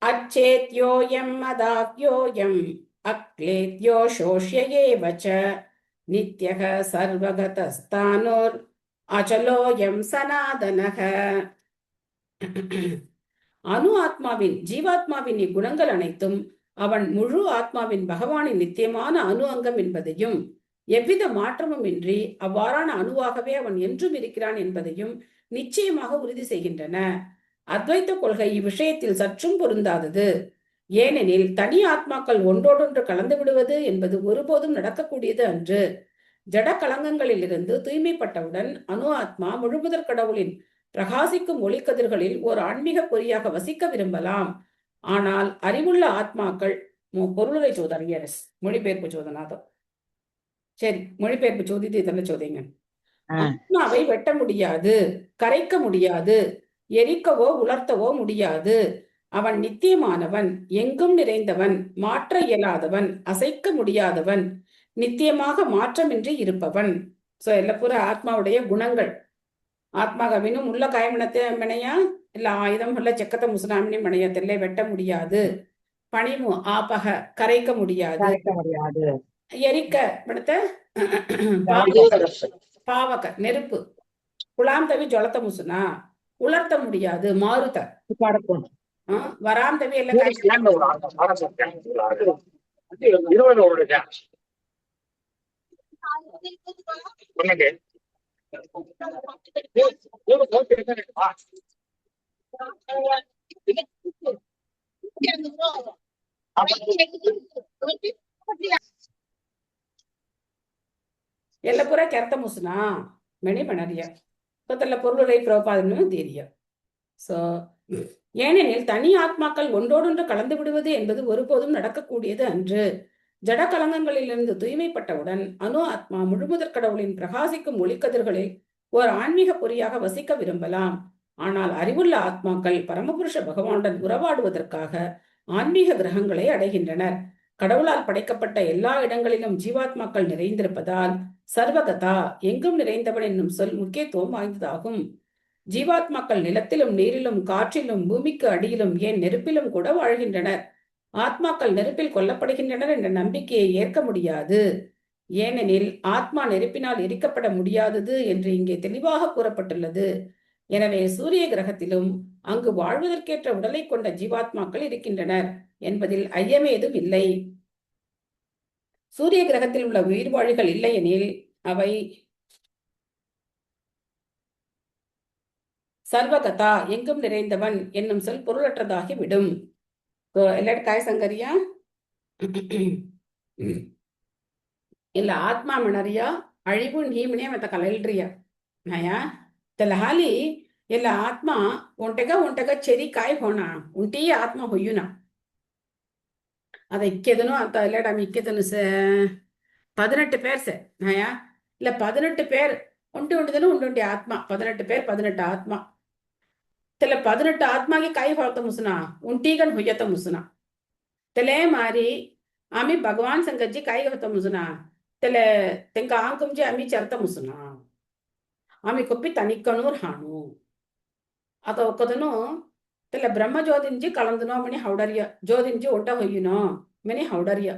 அச்சேத்யோயம் அதாத்யோயம் அக்லேத்யோ சோஷ்யேவ ச நித்யக சர்வகதஸ்தானோர் அச்சலோயம் சனாதனக. அணு ஆத்மாவின் ஜீவாத்மாவின் இக்குணங்கள் அனைத்தும் அவன் முழு ஆத்மாவின் பகவானின் நித்தியமான அணு அங்கம் என்பதையும் எவ்வித மாற்றமும் இன்றி அவ்வாறான அணுவாகவே அவன் என்றும் இருக்கிறான் என்பதையும் நிச்சயமாக உறுதி செய்கின்றன. அத்வைத்த கொள்கை இவ்விஷயத்தில் சற்றும் பொருந்தாதது. ஏனெனில் தனி ஆத்மாக்கள் ஒன்றோடொன்று கலந்து விடுவது என்பது ஒருபோதும் நடக்கக்கூடியது அன்று. ஜட கலங்கங்களிலிருந்து தூய்மைப்பட்டவுடன் அணு ஆத்மா முழுமுதற் கடவுளின் பிரகாசிக்கும் ஒளிக்கதிர்களில் ஒரு ஆன்மீக பொறியாக வசிக்க விரும்பலாம். ஆனால் அறிவுள்ள ஆத்மாக்கள் பொருளுரை சோதனை எஸ் மொழிபெயர்ப்பு சோதனாதோ சரி மொழிபெயர்ப்பு சோதித்து இதெல்லாம் சோதிங்க. ஆத்மாவை வெட்ட முடியாது, கரைக்க முடியாது, எரிக்கவோ உலர்த்தவோ முடியாது. அவன் நித்தியமானவன், எங்கும் நிறைந்தவன், மாற்ற இயலாதவன், அசைக்க முடியாதவன், நித்தியமாக மாற்றமின்றி இருப்பவன். சோ எல்லாம் பூரா ஆத்மாவுடைய குணங்கள். ஆத்மாகவினும் உள்ள காயமனத்தை மனையா இல்ல ஆயுதம் உள்ள செக்கத்தை முசுனாமினி மனைய தெல்லை வெட்ட முடியாது. பணிமு ஆபக கரைக்க முடியாது, எரிக்க படுத்த பாவக நெருப்பு, குலாம் தவி ஜொலத்த முசுனா உலர்த்த முடியாது, மாறுத வராம் தவி எல்லாம் ಎಲ್ಲ ಪುರ ಕೆರ್ತ ಮುಸುನಾ ಮೆಣಿ ಮಣರಿಯ ಗೊತ್ತಲ್ಲ பொருளுரை பிரபாதன்னு தெரியும். சோ ஏனெனில் தனி ஆத்மாக்கள் ஒன்றோடொன்று கலந்து விடுவது என்பது ஒருபோதும் நடக்கக்கூடியது அன்று. ஜட கலங்கங்களிலிருந்து தூய்மைப்பட்டவுடன் அணு ஆத்மா முழுமுதற் கடவுளின் பிரகாசிக்கும் ஒளிக்கதிர்களில் ஓர் ஆன்மீக பொறியாக வசிக்க விரும்பலாம். ஆனால் அறிவுள்ள ஆத்மாக்கள் பரமபுருஷ பகவானுடன் உறவாடுவதற்காக ஆன்மீக கிரகங்களை அடைகின்றனர். கடவுளால் படைக்கப்பட்ட எல்லா இடங்களிலும் ஜீவாத்மாக்கள் நிறைந்திருப்பதால் சர்வகதா எங்கும் நிறைந்தவன் என்னும் சொல் முக்கியத்துவம் வாய்ந்ததாகும். ஜீவாத்மாக்கள் நிலத்திலும் நீரிலும் காற்றிலும் பூமிக்கு அடியிலும் ஏன் நெருப்பிலும் கூட வாழ்கின்றனர். ஆத்மாக்கள் நெருப்பில் கொல்லப்படுகின்றனர் என்ற நம்பிக்கையை ஏற்க முடியாது. ஏனெனில் ஆத்மா நெருப்பினால் எரிக்கப்பட முடியாதது என்று இங்கே தெளிவாக கூறப்பட்டுள்ளது. எனவே சூரிய கிரகத்திலும் அங்கு வாழ்வதற்கேற்ற உடலை கொண்ட ஜீவாத்மாக்கள் இருக்கின்றனர் என்பதில் ஐயமேதும் இல்லை. சூரிய கிரகத்தில் உள்ள உயிர்வாழிகள் இல்லையெனில் அவை சர்வகதா எங்கும் நிறைந்தவன் என்னும் சொல் பொருளற்றதாகி விடும். எல்லாரும் காய் சங்கரியா இல்ல ஆத்மா மணரியா அழிவு நீமனே மத்த கலல்றியா நயா ತಲಹಾಲಿ ಎಲ್ಲ ಆತ್ಮ ಒಂಟಗ ಚೆರಿ ಕಾಯಿ ಹೋಣ ಉಂಟಿ ಆತ್ಮ ಹೊಯ್ಯುನ ಅದ ಇಕ್ಕೆದನು ಅಂತ இல்லடா இக்கெதனு 18 பேர் நயா இல்ல 18 பேர் உண்டு உண்டு ஆத்மா 18 பேர் 18 ஆத்மா தெல 18 ஆத்மாಗೆ ಕಾಯಿ ಹೊಳ್ತ ಮುಸುನಾ ಉಂಟಿಗನ್ ಹೊಯ್ಯತ ಮುಸುನಾ ತೆಲೆ ಮಾರಿ ಆಮಿ ಭಗವಾನ್ ಸಂಗಜ್ಜಿ ಕಾಯಿ ಹೊತ್ತ ಮುಸುನಾ ತೆಲೆ ತೆಂಕ ಆಂಕುಂಜಿ ಆಮಿ ಚರ್ತ ಮುಸುನಾ ಆಮಿ ಕೊಪ್ಪಿ ತನಿಕ್ಕನೂರ್ ಹಾಣು ಅತ ಒಕ್ಕದನು ತೆಲೆ ಬ್ರಹ್ಮ ಜೋದಿಂಜಿ ಕಳಂದನೋ ಮನಿ ಹೌಡರಿಯ ಜೋದಿಂಜಿ ಒಟ್ಟ ಹೊಯ್ಯುನೋ ಮನಿ ಹೌಡರಿಯ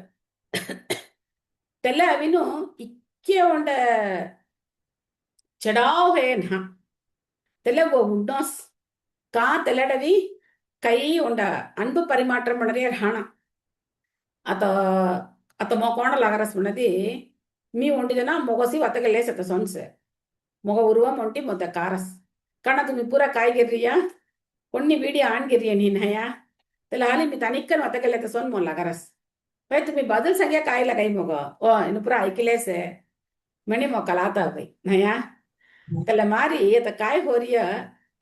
ತೆಲೆ ಅವಿನು ಇಕ್ಕೆ ಒಂಡ ಚಡಾವ್ ಹೇನ್ ಹಾ ತೆಲೆ ಉಡ್ಡೋಸ್ கா தெல்லடவி கை உண்ட அன்பு பரிமாற்றம் பண்ணறிய ஹான அத்த மொக்கோண லகரஸ் பண்ணதி மீ ஒண்டிதனா ಮೊಗಸಿ ಒತ್ತಗಲ್ಲೇ ಸತ ಸೊನ್ಸೆ ಮೊಗ ಉರುವ ಮೊಂಟಿ ಮೊದ್ದ ಕಾರಸ್ ಕಣ ತುಮಿ ಪೂರ ಕಾಯ್ಗಿರ್ರಿಯ ಕೊಣ್ಣಿ ವಿಡಿಯೋ ಆಣ್ಗಿರ್ರಿಯ ನೀನಯ್ಯ ತೆಲ ಹಾಲಿ ಮಿ ತನಿಕ್ಕನ್ ಒತ್ತಗಲ್ಲೇ ಸೊನ್ ಮೊಲ್ಲ ಲಗರಸ್ ಬೈ ತುಮಿ ಬದಲ್ ಸಂಖ್ಯೆ ಕಾಯಿಲ್ಲ ಕೈ ಮೊಗ ಓ ಇನ್ನು ಪೂರ ಐಕಿಲೇಸೆ ಮಣಿ ಮೊಕ್ಕಲಾತ ಬೈ ನಯ್ಯ ತೆಲ ಮಾರಿ ಅತ ಕಾಯಿ ಹೋರಿಯ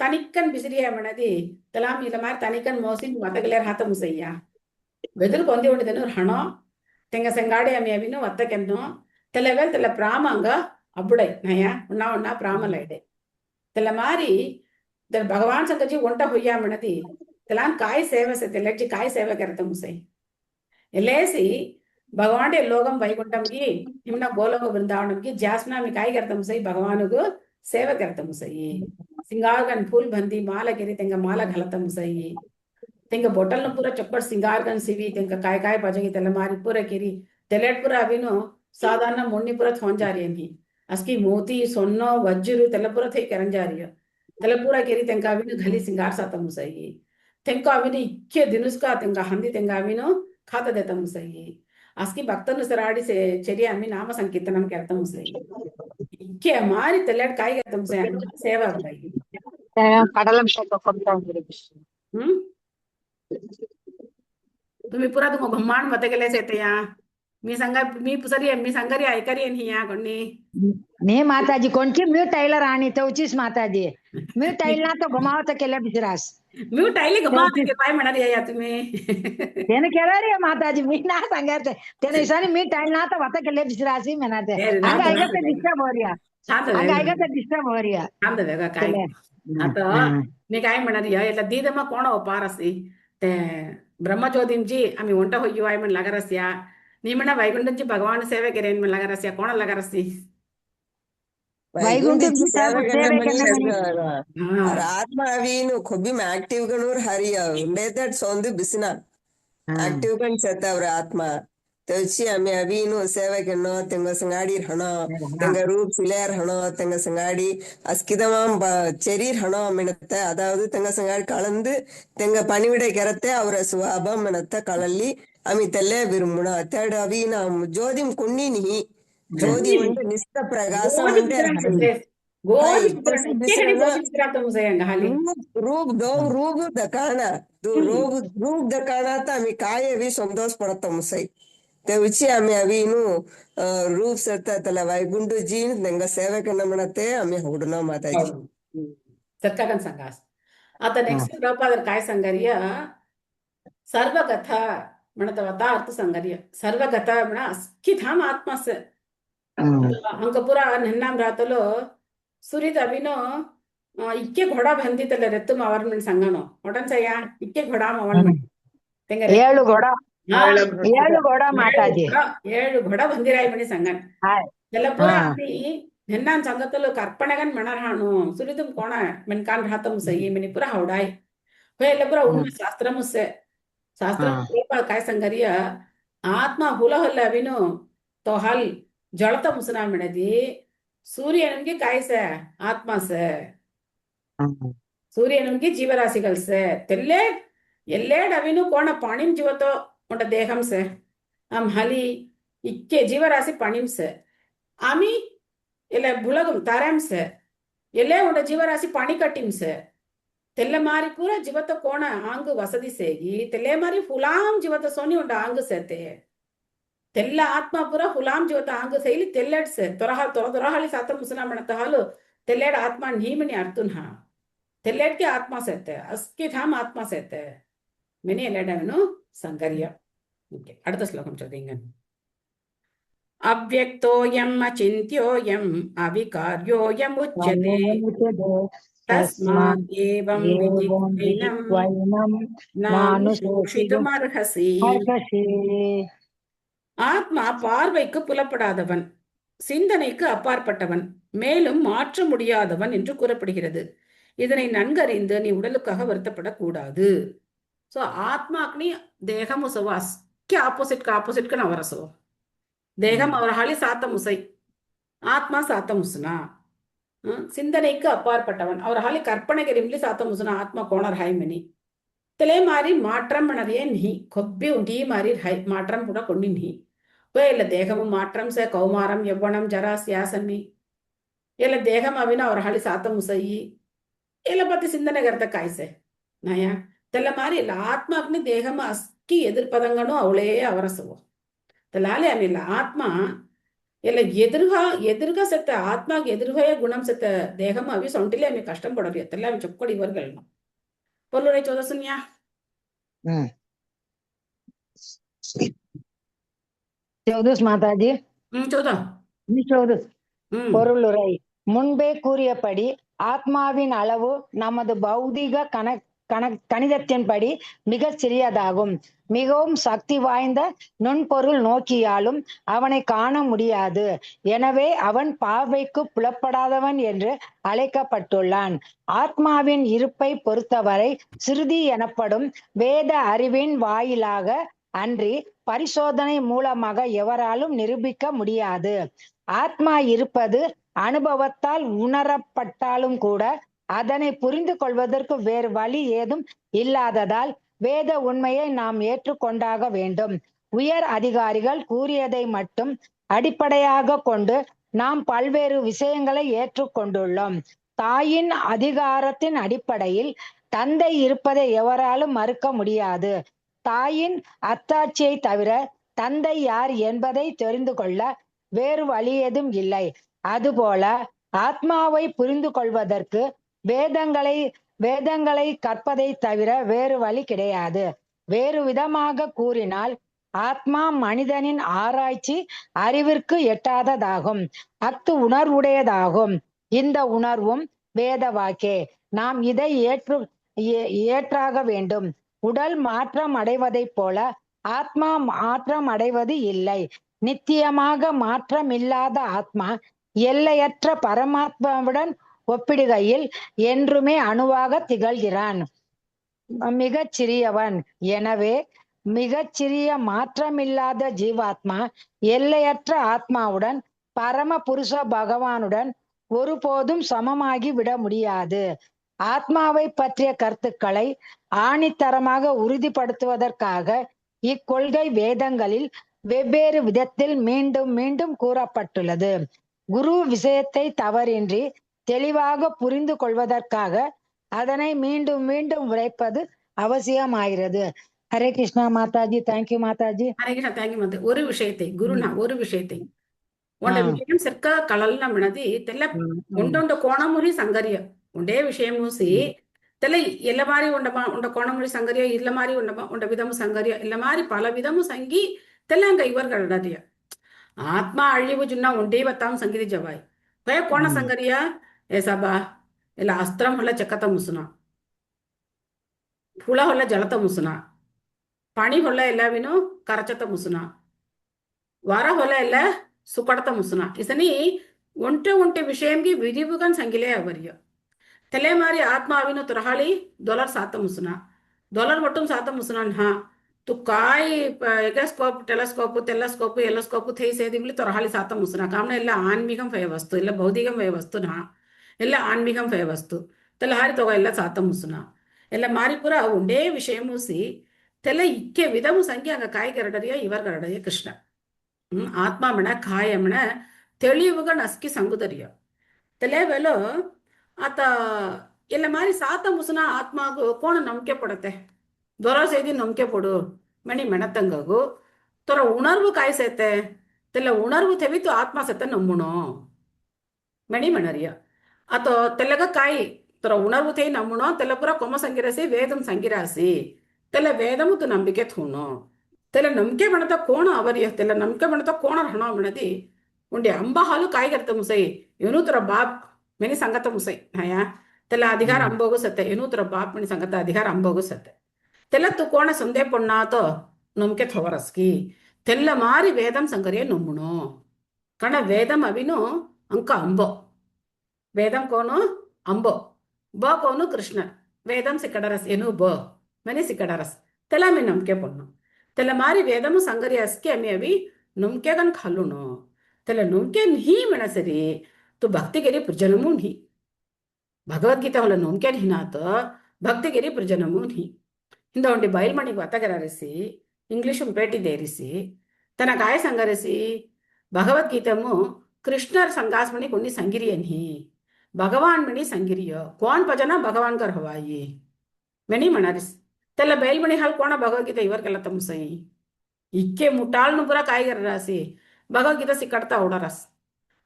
தனிக்கன் பிசிறியா மனதி தலாம் இல்ல மாதிரி தனிக்கன் மோசின் மத்தகலேர் ಹಾತ ಮುಸಯ್ಯ ಬೆದಲು ಕೊಂದಿ ಹೊಂದಿದನು ಹಣೋ ತೆಂಗ ಸೆಂಗಾಡಿ ಅಮ್ಮಿ ಅವಿನು ಒತ್ತಕೆನ್ನು ತೆಲವೆಲ್ ತೆಲ ಪ್ರಾಮಂಗ ಅಬ್ಬುಡೈ ನಯ ಉಣ್ಣಾ ಪ್ರಾಮಲೈಡೆ ತೆಲ ಮಾರಿ ತೆಲ ಭಗವಾನ್ ಸಂಗಜಿ ಒಂಟ ಹೊಯ್ಯ ಮಣದಿ ತೆಲಾನ್ ಕಾಯಿ ಸೇವೆ ಸೆ ತೆಲಜ್ಜಿ ಕಾಯಿ ಸೇವೆ ಕರೆತ ಮುಸೈ ಎಲೇಸಿ ಭಗವಾನ್ ಲೋಗಂ ವೈಗುಂಠಂಗಿ ನಿಮ್ನ ಗೋಲೋಗ ಬೃಂದಾವನಂಗಿ ಜಾಸ್ನ ಮಿ ಕಾಯಿ ಕರೆತ ಮುಸೈ ಭಗವಾನುಗು ಸೇವೆ ಕರೆತ ಮುಸೈ सिंगारगन फूल बंदी माला गिरी तेंग माला घलता मुसई तेंग बोटल न पूरा चप्पड़ सिंगारगन सिवी तेंग काय काय बजेगी तेल मारी पूरा गिरी तेलेट पूरा अभिनो साधारण मुन्नी पूरा थोन जा रही है अस्की मोती सोन्नो वज्जरू तेल पूरा थे करन जा रही है तेल पूरा गिरी तेंग अभिनो घली सिंगार साता मुसई तेंग अभिनो इक्के दिनुस का तेंग हंदी तेंग अभिनो खाता देता मुसई अस्की भक्तनु सराड़ी से चरिया अम्मी नाम संकीर्तनम करता मुसई इक्के मारी तेलेट काय करता मुसई सेवा भाई கடலம் तुम्ही पुरा तुम घुम्माण मत गेले सेतया मी संगरी ऐकरी हिया कोणी नी माताजी कोणची मी टैलर आणि तवचीच माताजी मी टैलना तो घुमावत केल्या बिजरास म्यूट आईले गमा के पाय म्हणा या तुम्ही એને કહેવાય રે માતાજી મી ના સંગાતે તેને ઈશાની મી ટાઈમ ના તો વતા કે લે બિસરાસી મનાતે ನಾತ ಹಂಗ ಐಗತ್ತೆ ಡಿಸ್ಟರ್ಬ್ ಹೋರಿಯಾ ಶಾಂತ ಹಂಗ ಐಗತ್ತೆ ಡಿಸ್ಟರ್ಬ್ ಹೋರಿಯಾ शांत वेगा काय आता मी काय म्हणणार या याला दीदमा कोण हो पारसी ते ब्रह्मज्योतींची आम्ही वंटा होई आहे म्हण लागरस्या नी म्हणा वैकुंठची भगवान सेवे करेन म्हण लागरस्या कोण लागरसी ವೈಗುಂಠದ ಸೇವೆ ಸೇವೆ ಕೆನ್ನ ಮನಿ ಅವ್ರ ಆತ್ಮ ಅವೀನು ಕೊಬ್ಬಿಮ ಆಕ್ಟಿವ್ ಗಣೂರ್ ಹರಿಯ ಉಂಡೇದ ಸೊಂದು ಬಿಸಿನ ಆಕ್ಟಿವ್ ಗಣ್ ಸತ್ತ ಅವ್ರ ಆತ್ಮ ತೆವಚಿ ಆಮೆ ಅವೀನು ಸೇವೆ ಕೆನ್ನೋ ತೆಂಗ ಸಂಗಾಡಿ ಹಣೋ ತೆಂಗ ರೂಪ್ சிலையர் ஹணோ தெங்க சங்காடி அஸ்கிதமாம் செரீர் ஹணோ மினத்த அதாவது தெங்க சங்காடி கலந்து தெங்க பணிவிடை கரத்தை அவர சுவாபம் மினத்த கலல்லி அமி தெல்லே விரும்புனா தேடு அவீன ஜோதிம் குன்னினி ஜோதி உண்டு நிஸ்த பிரகாசம் உண்டு रूप दो रूप दकाना रूप दकाना तर आम्ही काय अवी संतोष पडतो मुसई तेवची आम्ही अवीनु रूप सत्ता त्याला वैकुंठजी त्यांना सेवा करणं म्हणते आम्ही होडणं माताजी सत्काकन सांगास आता नेक्स्ट प्रपादर काय सांगारिय सर्वगथा म्हणत वता अर्थ सांगारिय सर्वगथा म्हणा अख्खी थांब आत्मास अंकपुरा निन्नाम रातलो सुरीत अभिनो इक्के घोडा ಬಂದಿತ್ತಲ್ಲ ರೆತ್ತು ಅವರ್ನ ಸಂಗನೋ ಒಡನ್ಸಯ್ಯ ಇಕ್ಕೆ घोडा ಅವನ್ ಏಳು ಘೋಡ ಮಾತಾಜಿ 7 घोडा ಬಂದಿರಾಯಿ ಮನಿ ಸಂಗನ್ ಎಲ್ಲ ಪೂರ ಅದಿ ನಿನ್ನಾನ್ ಸಂಗತಲು ಕರ್ಪಣೆಗನ್ ಮಣರಾಣು ಸುರಿದುಂ ಕೋಣ ಮೆನ್ಕಾನ್ ರಾತಂ ಸಯಿ ಮನಿ ಪೂರ ಹೌಡಾಯಿ ಎಲ್ಲ ಪೂರ ಉನ್ನ ಶಾಸ್ತ್ರ ಮುಸ್ಸೆ ಶಾಸ್ತ್ರ काय संगरिया आत्मा हुಲ ಹೊಲ್ಲ ಅವಿನು तो हल जळता मुसना मिळदी ಸೂರ್ಯನಿಗೆ ಕಾಯಿಸೆ ಆತ್ಮಸೆ ಸೂರ್ಯನಿಗೆ ಜೀವರಾಶಿಗಲ್ಸೆ ತೆಲ್ಲೆ ಎಲ್ಲೇಡ್ ಅವಿನು ಕೋಣ ಪಾಣಿಂ ಜೀವತೋ ಉಂಟ ದೇಹಂಸೆ ಆಮ್ ಹಲಿ ಇಕ್ಕೆ ಜೀವರಾಶಿ ಪಾಣಿಂಸೆ ಆಮಿ ಎಲ್ಲ ಬುಳಗಂ ತಾರಾಂಸೆ ಎಲ್ಲೇ ಉಂಟ ಜೀವರಾಶಿ ಪಾಣಿ ಕಟ್ಟಿಂಸೆ ತೆಲ್ಲೆ ಮಾರಿ ಪೂರ ಜೀವತ ಕೋಣ ಆಂಗು ವಸದಿ ಸೇಗಿ ತೆಲ್ಲೆ ಮಾರಿ ಫುಲಾಂ ಜೀವತ ಸೋನಿ ಉಂಟ ಆಂಗು ಸೇತೆ ತೆಲ್ಲ ಆತ್ಮ ಪುರ ಹುಲಾಂ ಜೀವತ ಆಂಗ ಸೈಲಿ ತೆಲ್ಲೆಡ್ಸೆ ತೊರಹಾಳಿ ಸಾತ್ರ ಮುಸನ ಮಾಡತ ಹಾಲು ತೆಲ್ಲೆಡ್ ಆತ್ಮ ನೀಮನಿ ಅರ್ತುನ್ ಹಾ ತೆಲ್ಲೆಡ್ಗೆ ಆತ್ಮ ಸೇತೆ ಅಸ್ಕಿ ಧಾಮ್ ಆತ್ಮ ಸೇತೆ ಮೆನಿ ಎಲ್ಲೆಡವನು ಸಂಗರ್ಯ ಓಕೆ அடுத்த ஸ்லோகம் சொல்றீங்க ಅವ್ಯಕ್ತೋಯಂ ಅಚಿಂತ್ಯೋಯಂ ಅವಿಕಾರ್ಯೋಯಂ ಉಚ್ಯತೆ ತಸ್ಮಾತ್ ಏವಂ ವಿದಿತ್ವೈನಂ ನಾನುಶೋಷಿತುಮರ್ಹಸಿ ஆத்மா பார்வைக்கு புலப்படாதவன், சிந்தனைக்கு அப்பாற்பட்டவன், மேலும் மாற்ற முடியாதவன் என்று கூறப்படுகிறது. இதனை நன்கறிந்து நீ உடலுக்காக வருத்தப்படக்கூடாது. ಸೊ ಆತ್ಮಾಕ್ನಿ ದೇಹ ಮುಸವಾಸ್ ಕೆ ಆಪೋಸಿಟ್ ಕ ನವರಸೋ ದೇಹಂ ಅವರ ಹಾಳಿ ಸಾತ ಮುಸೈ ಆತ್ಮ ಸಾತ ಮುಸುನ சிந்தனைக்கு அப்பாற்பட்டவன் அவர் ಹಾಳಿ கற்பனைಗೆ ರಿಮ್ಲಿ ಸಾತ ಮುಸುನ ಆತ್ಮ ಕೋಣರ್ ಹೈ ಮೆನಿ ತಲೆ ಮಾರಿ ಮಾಟ್ರಂ ಮಣರಿಯೇ ನಿಹಿ ಕೊಬ್ಬಿ ಉಂಟಿ ಮಾರಿ ಹೈ ಮಾಟ್ರಂ ಕೂಡ ಕೊಂಡಿ ನಿಹಿ ಇಲ್ಲ ದೇಹವು ಮಾಟ್ರಂ ಸೆ ಕೌಮಾರಂ ಯವ್ವಣಂ ಜರಾ ಸ್ಯಾಸನ್ನಿ ಎಲ್ಲ ದೇಹಂ ಅವಿನ ಅವ್ರ ಹಾಳಿ ಸಾತ ಮುಸಯಿ ಎಲ್ಲ பத்தி சிந்தனை கருத்த காய்சே நயா தெல்ல மாதிரி இல்ல ஆத்மாக்குன்னு தேகமா அஸ்கி எதிர்ப்பதங்கனும் அவளே அவரசுவோம் தெல்லாலே அன்னில்ல ஆத்மா ಎಲ್ಲ ಎದುರುಗ ಸತ್ತ ಆತ್ಮಾಗೆ ಎದುರುಗಯ ಗುಣಂ ಸತ್ತ ದೇಹಮ ಅವಿ ಸೊಂಟಿಲೆ ಅಮಿ ಕಷ್ಟಂ ಪಡೋರಿ ಅತ್ತಲ್ಲ ಅವಿ ಚೊಕ್ಕೊಡಿ ಇವರ್ಗಳನ್ನ ಪೊಲ್ಲುರೈ ಚೋದಸುನ್ಯಾ ಚೌದಸ್ ಮಾತಾಜಿ பொருளுரை முன்பே கூறியபடி ஆத்மாவின் அளவு நமது பௌதிக கணிதத்தின்படி மிக சிறியதாகும். மிகவும் சக்தி வாய்ந்த நுண்பொருள் நோக்கியாலும் அவனை காண முடியாது. எனவே அவன் பார்வைக்கு புலப்படாதவன் என்று அழைக்கப்பட்டுள்ளான். ஆத்மாவின் இருப்பை பொறுத்தவரை சிறுதி எனப்படும் வேத அறிவின் வாயிலாக அன்றி பரிசோதனை மூலமாக எவராலும் நிரூபிக்க முடியாது. ஆத்மா இருப்பது அனுபவத்தால் உணரப்பட்டாலும் கூட அதனை புரிந்து கொள்வதற்கு வேறு வழி ஏதும் இல்லாததால் வேத உண்மையை நாம் ஏற்றுக்கொண்டாக வேண்டும். உயர் அதிகாரிகள் கூறியதை மட்டும் அடிப்படையாக கொண்டு நாம் பல்வேறு விஷயங்களை ஏற்றுக்கொண்டுள்ளோம். தாயின் அதிகாரத்தின் அடிப்படையில் தந்தை இருப்பதை எவராலும் மறுக்க முடியாது. தாயின் அத்தாட்சியை தவிர தந்தை யார் என்பதை தெரிந்து கொள்ள வேறு வழி ஏதும் இல்லை. அதுபோல ஆத்மாவை புரிந்து கொள்வதற்கு வேதங்களை வேதங்களை கற்பதை தவிர வேறு வழி கிடையாது. வேறு விதமாக கூறினால் ஆத்மா மனிதனின் ஆராய்ச்சி அறிவிற்கு எட்டாததாகும். அஃது உணர்வுடையதாகும். இந்த உணர்வும் வேத வாக்கே. நாம் இதை ஏற்றாக வேண்டும். உடல் மாற்றம் அடைவதைப் போல ஆத்மா மாற்றம் அடைவது இல்லை. நித்தியமாக மாற்றமில்லாத ஆத்மா எல்லையற்ற பரமாத்மாவுடன் ஒப்பிடுகையில் என்றுமே அணுவாக திகழ்கிறான். மிகச் சிறியவன். எனவே மிகச்சிறிய மாற்றமில்லாத ஜீவாத்மா எல்லையற்ற ஆத்மாவுடன் பரம புருஷ பகவானுடன் ஒருபோதும் சமமாகி விட முடியாது. ஆத்மாவை பற்றிய கருத்துக்களை ஆணித்தரமாக உறுதிப்படுத்துவதற்காக இக்கொள்கை வேதங்களில் வெவ்வேறு விதத்தில் மீண்டும் மீண்டும் கூறப்பட்டுள்ளது. குரு விஷயத்தை தவறின்றி தெளிவாக புரிந்து கொள்வதற்காக அதனை மீண்டும் மீண்டும் உரைப்பது அவசியமாகிறது. ஹரே கிருஷ்ணா மாதாஜி. தேங்க்யூ மாதாஜி. ஹரே கிருஷ்ணா. தேங்க்யூ மாதா. ஒரு விஷயத்தை குருனா ஒரு விஷயத்தை ಒಂದ ವಿಷಯಂ ಸರ್ಕ ಕಳಲ್ನ ಮಿಣದಿ ತೆಲ್ಲ ಒಂದೊಂದು ಕೋಣಮುರಿ ಸಂಗರ್ಯ ಒಂದೇ ವಿಷಯ ಮೂಸಿ தெல்ல எல்லா மாதிரி உண்ட கோணமொழி சங்கரியா இல்ல மாதிரி உண்ட விதமு சங்கரியா இல்ல மாதிரி பல விதமு சங்கி தெல்லாங்க இவர்களுடைய ஆத்மா அழிவு ஜுன்னா ஒண்டே பத்தாம் சங்கீதி ஜவாய் பய கோண சங்கரியா ஏசாபா இல்ல அஸ்திரம் ಹೊಲ್ಲ ಚಕ್ಕತ ಮುಸುನ ಹುಳ ಹೊಲ್ಲ ಜಲತ ಮುಸುನ ಪಾಣಿ ಹೊಲ್ಲ ಎಲ್ಲವಿನು ಕರಚತ ಮುಸುನ ವಾರ ಹೊಲ ಎಲ್ಲ ಸುಕಡತ ಮುಸುನ ಇಸನಿ ಒಂಟೆ ವಿಷಯಂಗೆ ವಿಧಿವುಗನ್ ಸಂಗಿಲೆ ಅವರಿಯ ತಲೆ ಮಾರಿ ಆತ್ಮಾವಿನ ತುರಹಾಳಿ ಡಾಲರ್ ಸಾತ ಮುಸುನ ಡಾಲರ್ ಒಟ್ಟು ಸಾತ ಮುಸುನ ಹಾ ತು ಕಾಯಿ ಎಗಸ್ಕೋಪ್ ಟೆಲಸ್ಕೋಪ್ ಎಲ್ಲಸ್ಕೋಪ್ ಥೈ ಸೇದಿಗ್ಲಿ ತುರಹಾಳಿ ಸಾತ ಮುಸುನ ಕಾಮನ ಎಲ್ಲ ಆನ್ಮೀಕಂ ಫಯ ವಸ್ತು ಇಲ್ಲ ಭೌತಿಕಂ ಫಯ ವಸ್ತು ನಾ ಎಲ್ಲ ಆನ್ಮೀಕಂ ಫಯ ವಸ್ತು ತಲೆ ಹಾರಿ ತಗೋ ಎಲ್ಲ ಸಾತ ಮುಸುನ ಎಲ್ಲ ಮಾರಿ ಪುರ ಒಂದೇ ವಿಷಯ ಮೂಸಿ தெல்ல இக்க விதமு சங்கி அங்க காய்கரடைய இவர்களுடைய கிருஷ்ண ಆತ್ಮಾಮಣ ಕಾಯಮಣ ತಿಳಿಯುವಾಗ ನಸ್ಕಿ ಸಂಗುದರಿಯ ತಲೆವೇಲೋ ಆತ ಎಲ್ಲ ಮಾರಿ ಸಾತ ಮುಸುನ ಆತ್ಮಾಗು ಕೋಣ ನಂಬಿಕೆ ಪಡತ್ತೆ ದೊರ ಸೇದಿ ನಂಬಿಕೆ ಪಡು ಮಣಿ ಮೆಣತಂಗಗು ತೊರ ಉಣರ್ವು ಕಾಯಿಸೈತೆ ತೆಲ್ಲ ಉಣರ್ವು ತೆವಿತು ಆತ್ಮ ಸತ್ತ ನಂಬುಣೋ ಮಣಿ ಮೆಣರಿಯ ಆತ ತೆಲ್ಲಗ ಕಾಯಿ ತೊರ ಉಣರ್ವು ತೈ ನಂಬುಣೋ ತೆಲ್ಲ ಪುರ ಕೊಮ್ಮ ಸಂಗಿರಸಿ ವೇದಂ ಸಂಗಿರಾಸಿ ತೆಲ್ಲ ವೇದಮುತ್ತು ನಂಬಿಕೆ ಥೂಣೋ తెల నమ్మకే బణత కోణ అవరియ తెల నమ్మకే బణత కోణ రణ మనది ఉండే అంబ హాలు కాయగర్త ముసై ఎనుతుర బాప్ మెని సంగత ముసై నయా తెల అధికార అంబోగు సత్తే ఎనుతుర బాప్ మెని సంగత అధికార అంబోగు సత్తే తెల ತು ಕೋಣ ಸಂದೇ ಪೊಣ್ಣಾತೋ ನಮ್ಮಕೆ ಥವರಸ್ಕಿ తెల్ల మారి వేదం సంగరే నమ్మును కణ వేదం అవిను అంక అంబో వేదం కోను అంబో బ కోను కృష్ణ వేదం సిక్కడరస్ ఎను బ మెని సిక్కడరస్ తెల మే నమ్మకే పొన్ను తెల్ల మారి వేదము సంగరి అస్కి అమి అవి ನುಮ್ಕೆ ಗನ್ ಖಲ್ಲುನು ತೆಲ್ಲ ನುಮ್ಕೆ ನಿಹಿ ಮೆಣಸರಿ ತು ಭಕ್ತಿಗೆರಿ ಪ್ರಜನಮು ನಿಹಿ ಭಗವದ್ಗೀತಾ ಹೊಲ ನುಮ್ಕೆ ನಿಹಿನಾತ ಭಕ್ತಿಗೆರಿ ಪ್ರಜನಮು ನಿಹಿ ಹಿಂದ ಒಂಡಿ ಬಯಲ್ಮಣಿಗೆ ಒತ್ತಗರರಿಸಿ ಇಂಗ್ಲಿಷು ಪೇಟಿದೇರಿಸಿ ತನ್ನ ಗಾಯ ಸಂಗರಿಸಿ ಭಗವದ್ಗೀತము ಕೃಷ್ಣರ ಸಂಗಾಸ್ಮಣಿ కొన్ని సంగిరియని భగవాన్ మణి సంగిరియ కోన్ భజన భగవాన్ కర్ హవాయి మెని మణరిస్ తెల్ల బయల్మణి హాల్ కోణ భగవద్గీత ఇవర్కెಲ್ಲ ತಮಸೈ ಇಕ್ಕೆ ಮುಟ್ಟಾಳ್ನು ಪುರ ಕಾಯ್ಗರ ರಾಸಿ ಭಗವದ್ಗೀತಾ ಸಿಕ್ಕಡ್ತಾ ಉಡರಸ್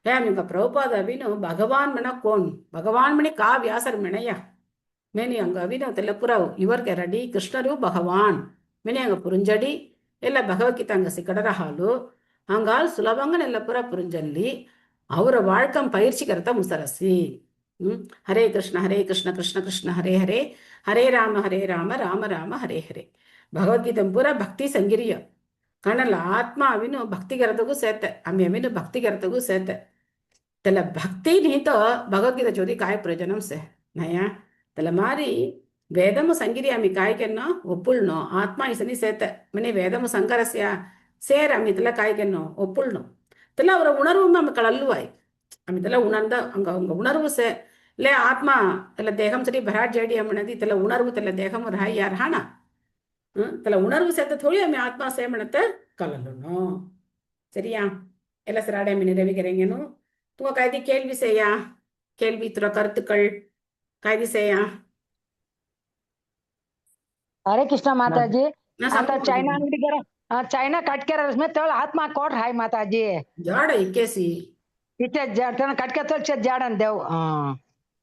ಹೇ ನಿಮ್ಗ ಪ್ರಭುಪಾದ ಅವಿನು ಭಗವಾನ್ ಮಣ ಕೋನ್ ಭಗವಾನ್ ಮಣಿ ಕಾ ವ್ಯಾಸರ್ ಮೆಣಯ್ಯ ಮೇನಿ ಹಂಗ ಅವಿನು ತೆಲ್ಲ ಪುರ ಇವರ್ಗೆ ರೆಡಿ ಕೃಷ್ಣರು ಭಗವಾನ್ ಮೆನಿ ಹಂಗ ಪುರುಂಜಡಿ ಎಲ್ಲ ಭಗವದ್ಗೀತಾ ಹಂಗ ಸಿಕ್ಕಡರ ಹಾಲು ಹಂಗಾಲ್ ಸುಲಭಂಗನೆಲ್ಲ ಪುರ ಪುರುಂಜಲ್ಲಿ ಅವರ வாழ்க்கம் பயிற்சி கருத்த முசரசி ஹரே கிருஷ்ண கிருஷ்ண கிருஷ்ண ஹரே ஹரே ஹரே ராம ராம ராம ஹரே ஹரே ಭಗವದ್ಗೀತೆ ಪೂರ ಭಕ್ತಿ ಸಂಗಿರಿಯ ಕಣಲ್ಲ ಆತ್ಮ ಅವಿನು ಭಕ್ತಿಗರತಗೂ ಸೇತೆ ಅಮ್ಮಿ ಅವಿನು ಭಕ್ತಿಗರತಗೂ ಸೇತೆ ತೆಲ್ಲ ಭಕ್ತಿ ನೀತ ಭಗವದ್ಗೀತೆ ಜೋದಿ ಕಾಯ ಪ್ರಯೋಜನಂ ಸೆ ನಯ ತೆಲ್ಲ ಮಾರಿ ವೇದಮು ಸಂಗಿರಿ ಅಮ್ಮಿ ಕಾಯ್ಕೆನ್ನೋ ಒಪ್ಪುಳ್ನೋ ಆತ್ಮ ಇಸನಿ ಸೇತೆ ಮನೆ ವೇದಮು ಸಂಗರಸ್ಯ ಸೇರ ಅಮ್ಮಿ ತೆಲ್ಲ ಕಾಯ್ಕೆನ್ನೋ ಒಪ್ಪುಳ್ನೋ தெல்ல அவரை உணர்வு நம்ம கலல்லுவாய் அம்மி தெல்ல உணர்ந்த அங்க அவங்க உணர்வு சே லே ஆத்மா தெல்ல தேகம் சரி பராட் ஜேடி அம்மனதி தெல்ல உணர்வு தெல்ல தேகம் ராய் யார் ஹானா தெல்ல உணர்வு சேர்த்த தொழில் அம்மி ஆத்மா சேமனத்தை கலல்லணும் சரியா ಎಲ್ಲ ಸರಾಡೆ ಅಮ್ಮಿ நிறைவேகிறேங்கன்னு துங்க கைதி கேள்வி செய்யா கேள்வி துற கருத்துக்கள் கைதி செய்யா हरे कृष्णा माताजी आता चाइना अंगड़ी चाइना कट के रस में तो आत्मा कोट हाय माताजी ಜಾಡ ಇಕ್ಕೇಸಿ इटे जड़ कट के तो जड़न देव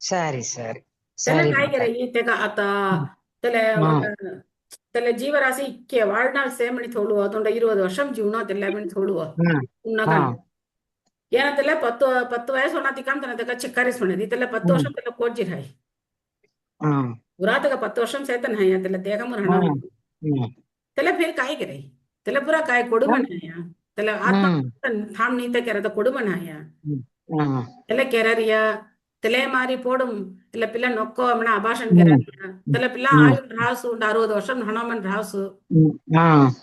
सरी सरी त्याला சரி काय மாதா. करायची ते का आता त्याला त्याला जीवराशी इतके वाढणार से म्हणे थोडू तोंड 20 வருஷம் जीवना त्याला म्हणे थोडू ஆ ஏன்னா त्याला 10 வயசு होणार त्याला चिक्कारीच म्हणे त्याला 10 வருஷம் त्याला कोट जिराय ஆ उरात का 10 வருஷம் சேத்தன் है त्याला देगा मग राहणार त्याला फिर काय कराय त्याला पुरा काय கொடுமை नाही त्याला आत्मा थांब नाही तर करा கொடுமை नाही त्याला केरारिया त्याला मारी போடும் இல்ல పిల్ల నొక్కో మన అభాషణ केरारिया त्याला పిల్ల ఆయుள் రాసు 60 வருஷம் హనుమన్ రాసు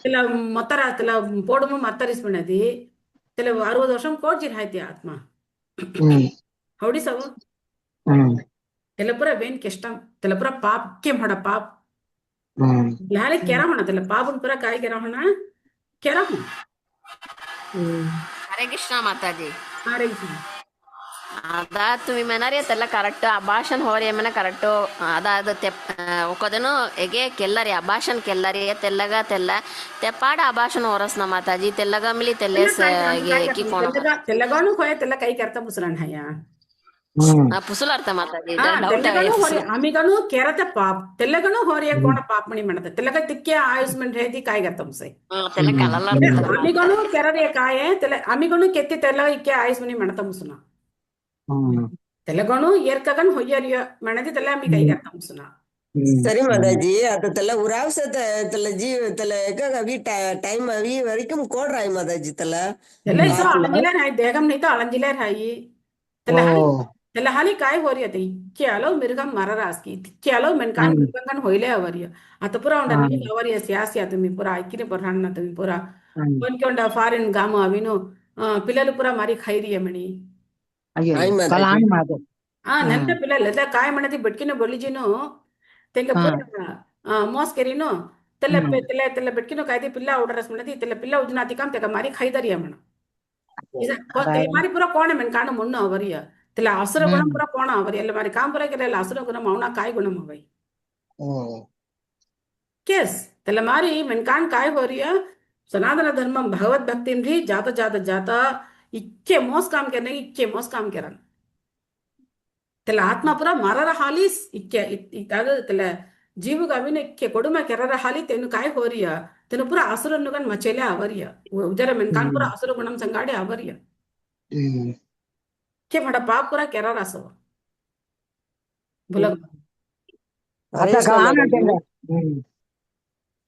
त्याला मतरा त्याला పోడుము మత్తరిస్మనది त्याला 60 வருஷம் कोट जिरायते आत्मा हवडी सव त्याला पुरा वेन केष्टम त्याला पुरा पाप के म्हणा पाप लहान केरा म्हणा त्याला पापून पुरा काय केरा म्हणा केरा म्हणा हरे कृष्णा माताजी अरे అదా తుమి మెనరి తెల్ల కరెక్ట్ అభాషణ హోరి ఏమైనా కరెక్ట్ అదాదు ఒకదను ఎగే కెల్లరి అభాషణ కెల్లరి తెల్లగా తెల్ల తెప్పాడ అభాషణ ಹೊರಸ್ನ ಮಾತಾಜಿ తెల్లగా మిలి తెల్లేస్ కి కోಣ తెల్లగాను होय त्याला काही करता मुसरण है या पुसुल अर्थ माताजी తెల్లగాను होरी आम्ही गणू केरते पाप తెల్లగాను होरी कोण पाप म्हणी म्हणत त्याला तिक्के आयुष्मान रेदी काय करता मुसे తెల్ల కలల आम्ही गणू केररे काय त्याला आम्ही गणू केत्ती त्याला इक्के आयुष्मानी म्हणत मुसना त्याला गणू एरकगन होयरिय म्हणते त्याला आम्ही काही करता मुसना சரி மாதாஜி आता त्याला उरावसत त्याला जीव त्याला एका अभी टाइम अभी वरकम कोड राय माताजी त्याला त्याला इथं आळंजीला राही देगम नाही तर आळंजीला राही त्याला हाली काय होरी आता इतके आलो मिरगम मररास की इतके आलो मेनकान मिरगन होईले आवरिय आता पुरा उंडा नी आवरिय सियासिया तुम्ही पुरा ऐकिने परहान तुम्ही पुरा पण की उंडा फॉरेन गाम अविनो పిల్లలు पुरा मारी खैरिय म्हणी नंतर पिల్లలు काय म्हणते बटकीनो बोलीजीनो तेंका पुरा मॉस केरीनो त्याला त्याला त्याला बटकीनो काय ते पिल्ला ऑर्डरस म्हणते त्याला पिल्ला उजनाती काम त्याका मारी खैदरिय म्हण त्याला मारी पुरा कोण म्हण काण मुन्न आवरिय त्याला असुर गुणम पुरा कोण आवरिय ಎಲ್ಲ मारी काम पुरा केला असुर गुणम ಅವನ काय गुणम हवय केस त्याला मारी मनकान काय होरिय सनातन धर्म भगवत भक्तींद्री जाता जाता जाता इतके मोस काम करने इतके मोस काम करन त्याला आत्मा पुरा मारार हालीस इतके त्याला जीव गाविने इतके ಕೊಡುಮ ಕೆರರ ಹಾಲಿ तेनु काय होरिय तेनु पुरा असुर नुगन मचेले आवरिय उजर मनकान पुरा असुर गुणम संगाडे आवरिय के मडा पाप पुरा केरर असो बोला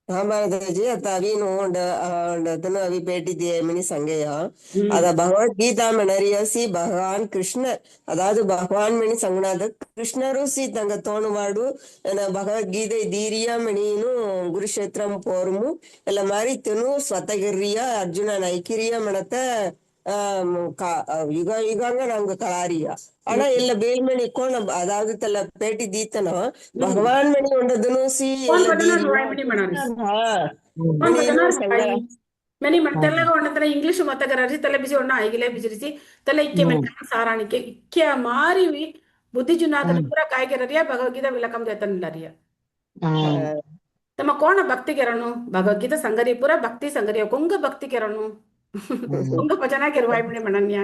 हाँ माताजी आता अभी नोंड अभी पेटी दिए मिनी संगेय अदा भगवत गीता मनरियसी भगवान कृष्ण अदाद भगवान मिनी संगनाद कृष्णರು सी तंग तोणुवाडु भगवत गीता दीरिया मिनीनु कुरुक्षेत्रम पोरमु ಎಲ್ಲ ಮಾರಿ ತೆನು ಸ್ವತಗಿರಿಯ ಅರ್ಜುನ ನೈಕಿರಿಯ ಮಣತ யுக யுகாங்க நாங்க கலாரியா ஆனா இல்ல வேல்மணி கோண அதாவது தல பேட்டி தீத்தனோ பகவான் மணி உண்டதுன்னு சி ಮನಿ ತೆಲ್ಲಗ ಒಂಡತರ ಇಂಗ್ಲಿಷ್ ಮತ್ತಗರಸಿ ತಲೆ ಬಿಸಿ ಒಣ್ಣ ಐಗಿಲೆ ಬಿಸಿರಿಸಿ ತಲೆ ಇಕ್ಕೆ ಮೆನ್ನ ಸಾರಾಣಿಕೆ ಇಕ್ಕೆ ಮಾರಿ ಬುದ್ಧಿ ಜುನಾದನ ಪೂರ ಕಾಯ್ಗೆರರಿಯ ಭಗವದ್ಗೀತಾ ವಿಲಕಂ ದೇತನಿಲ್ಲರಿಯ ತಮ್ಮ ಕೋಣ ಭಕ್ತಿ ಕೆರನು ಭಗವದ್ಗೀತಾ ಸಂಗರಿ ಪೂರ ಭಕ್ತಿ ಸಂಗರಿಯ ಕೊಂಗ ಭಕ್ತಿ ಕೆರನು ಕೊಂಗ ಭಜನ ಕೆರವಾಯ್ ಮಣಿ ಮಣನ್ಯ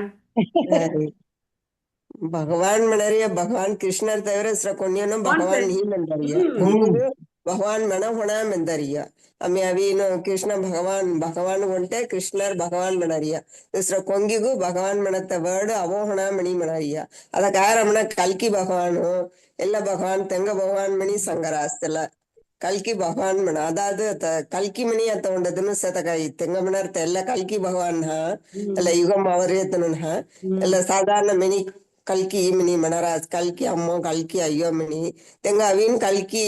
ಭಗವಾನ್ ಮಣರಿಯ ಭಗವಾನ್ ಕೃಷ್ಣರ್ ತವರ ಕೊನ್ಯನು ಭಗವಾನ್ ನೀ ಮಂದರಿಯ भगवान मन होना मंदरिया हमें अभी कृष्ण भगवान भगवान उंटे कृष्णर भगवान मनरिया दूसरा कोंगिगु भगवान मनत वर्ड अवो होना मणि मनरिया अद कारमण कल्कि भगवान ಎಲ್ಲ ಭಗವಾನ್ ತೆಂಗ ಭಗವಾನ್ ಮಣಿ ಸಂಗರಾಸ್ತಲ್ಲ ಕಲ್ಕಿ ಭಗವಾನ್ ಮಣ ಅದಾದ ಕಲ್ಕಿ ಮಣಿ ಅಂತ ಉಂಡದನು ಸತಕಾಯಿ ತೆಂಗಮಣರ್ತ ಎಲ್ಲ ಕಲ್ಕಿ ಭಗವಾನ್ ಎಲ್ಲ ಯುಗಂ ಅವರೇತನ ಎಲ್ಲ ಸಾಧಾರಣ ಮಣಿ ಕಲ್ಕಿ ಮಿನಿ ಮಣರಾಜ್ ಕಲ್ಕಿ ಅಮ್ಮ ಕಲ್ಕಿ ಅಯ್ಯೋ ಮಿನಿ ತೆಂಗ ಅವಿನ್ ಕಲ್ಕಿ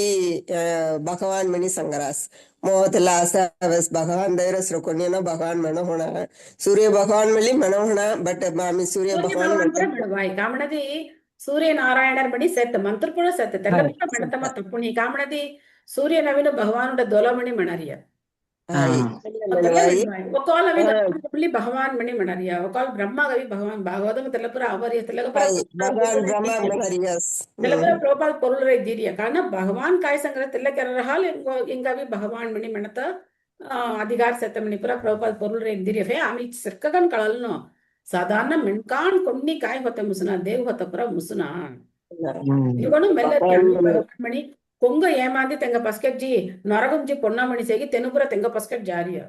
ಭಗವಾನ್ ಮಿನಿ ಸಂಗರಾಸ್ ಮೋತಲ ಆಸಾವಸ್ ಭಗವಾನ್ ದೈರಸ್ರ ಕೊನ್ಯನ ಭಗವಾನ್ ಮಣ ಹೋಣ ಸೂರ್ಯ ಭಗವಾನ್ ಮಳಿ ಮಣ ಹೋಣ ಬಟ್ ಮಾಮಿ ಸೂರ್ಯ ಭಗವಾನ್ ಕಾಮಣದಿ ಸೂರ್ಯ ನಾರಾಯಣರ ಬಡಿ ಸೆತ್ ಮಂತ್ರಪುರ ಸೆತ್ ತೆಲ್ಲಪುರ ಮಣತಮ ತಪ್ಪುಣಿ ಕಾಮಣದಿ ಸೂರ್ಯ ನವಿನ ಭಗವಾನುಡ ದೋಲಮಣಿ ಮಣರಿಯ ಒಕಾಲ್ ಅವಿ ಭಗವಾನ್ ಮಣಿ ಮಣರಿಯ ಒಕಾಲ್ ಬ್ರಹ್ಮ ಗವಿ ಭಗವಾನ್ ಭಾಗವತಮ ತೆಲ್ಲಪುರ ಅವರಿಯ ತೆಲ್ಲಪುರ ಪ್ರೋಪಾಲ್ ಪೊರುಳರ ಇದ್ದೀರಿಯ ಕಾರಣ ಭಗವಾನ್ ಕಾಯ ಸಂಗ್ರಹ ತೆಲ್ಲ ಕೆರರ ಹಾಲ್ ಇಂಗವಿ ಭಗವಾನ್ ಮಣಿ ಮಣತ अधिकार सेत मणि पुरा प्रोपाल परुल इंदिरी फे आम्ही सिरकगन कळलनो साधारण मिणकान कोणी काय होते मुसना देव होता पुरा मुसना ಇವನು ಮೆಲ್ಲ ಮಣಿ కొంగ ఏమాంది తెంగ పస్కెట్ నరగుంజి పొన్నమణి సేగి తెనుపుర తెంగ పస్కెట్ జారియ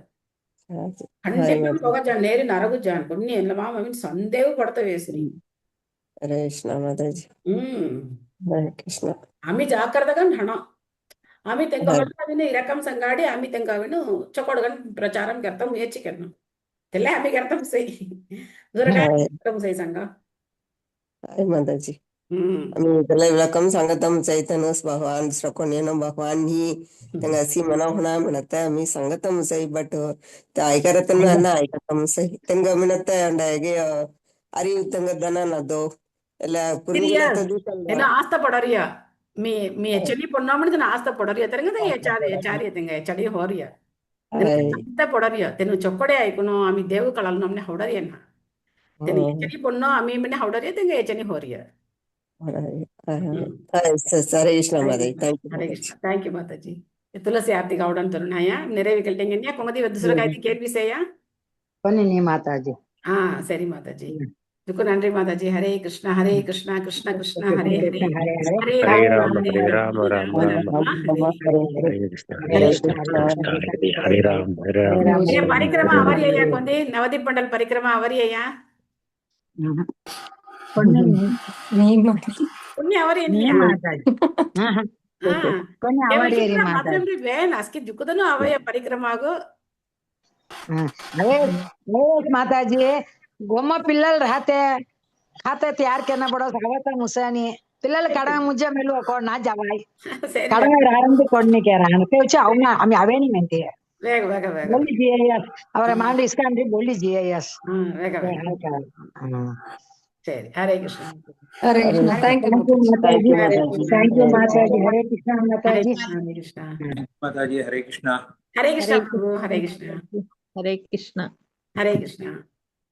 ಖಂಡಿತ ಹೋಗ ಜಾನ್ ನೇರಿ ನರಗು ಜಾನ್ కొన్ని ಎಲ್ಲ ಮಾಮವಿನ ಸಂದೇಹ ಪಡ್ತವೇಸ್ರಿ ಹರೇ ಕೃಷ್ಣ ಮಾತಾಜಿ ಹರೇ ಕೃಷ್ಣ आम्ही जाकरदगा हण आम्ही तेंका हणविन इरकम संगाडी आम्ही तेंका विनु चकोडगन प्रचारम करतम याची करना तेले आम्ही करतम सही जरा काय करतम सही सांगा हरे माताजी आम्ही त्याला विलकम सांगतम चैतन्यस भगवान श्रकोणेन भगवान ही त्यांना अशी मना होणा म्हणत आम्ही सांगतम सही बट ते ऐकरतन ना ऐकतम सही त्यांना म्हणत अंडागे अरी त्यांना दना नदो ಎಲ್ಲ ಪುರಿಂಜಿಲತ್ತದು என்ன ஆஸ்த படறியா మీ మీ చెల్లి పొన్నామని ఆస్త పొడరియా తెరంగ చారి తెంಗ ಚಡಿ ಹೋರಿಯ ಅಂತ పొడరియా ತೆನು ಚೊಕ್ಕಡೆ ಆಯ್ಕುನು ಆಮಿ ದೇವು ಕಳಲ್ ನಮ್ನೆ ಹೊಡರಿಯನ್ನ ತೆನು ಎಚನಿ పొన్నೋ ಆಮಿ ಮನೆ ಹೊಡರಿಯ ತೆಂಗ ಎಚನಿ ಹೋರಿಯ हरे कृष्ण माताजी थैंक यू माताजी तुलसी आरती गावडन तरुण आया नेरेवी केलटेंगे कोमदी दुसरं काय केर विषया பொன்னி மாதாஜி ಸರಿ ಮಾತಾಜಿ दुख नंरी माताजी हरे कृष्ण कृष्ण कृष्ण हरे हरे हरे राम हरे राम राम राम हरे कृष्ण हरे राम ये परिक्रमा आवरी अय्या कोंदी नवदीप मंडल परिक्रमा आवरी अय्या पुण्य आवरी एनिया కొన్ని అవరేరి ಮಾತಾಡಿ ಬೇನ್ ಅಸ್ಕಿ ದುಃಖದನು ಅವಯ ಪರಿಕ್ರಮಾಗು अरे माताजी गोम पिल्लल रहते खाते तैयार करना पड़ो सावता मुसनी పిల్లలు కడగ ముజ్జ మెలు ఒక నా జవాయి కడగ రారంది కొన్ని కేరాను పేచి అవునా ఆమె అవేని మెంతి వేగ వేగ వేగ बोली जीआईएस ಅವರ ಮಾಂಡ ಇಸ್ಕಾಂಡ್ರಿ बोली जीआईएस వేగ వేగ ಸರಿ ಹರೇ ಕೃಷ್ಣ हरे कृष्ण थैंक यू माताजी थैंक यू माताजी हरे कृष्ण माताजी हरे कृष्ण माताजी हरे कृष्ण हरे कृष्ण प्रभु हरे कृष्ण हरे कृष्ण हरे कृष्ण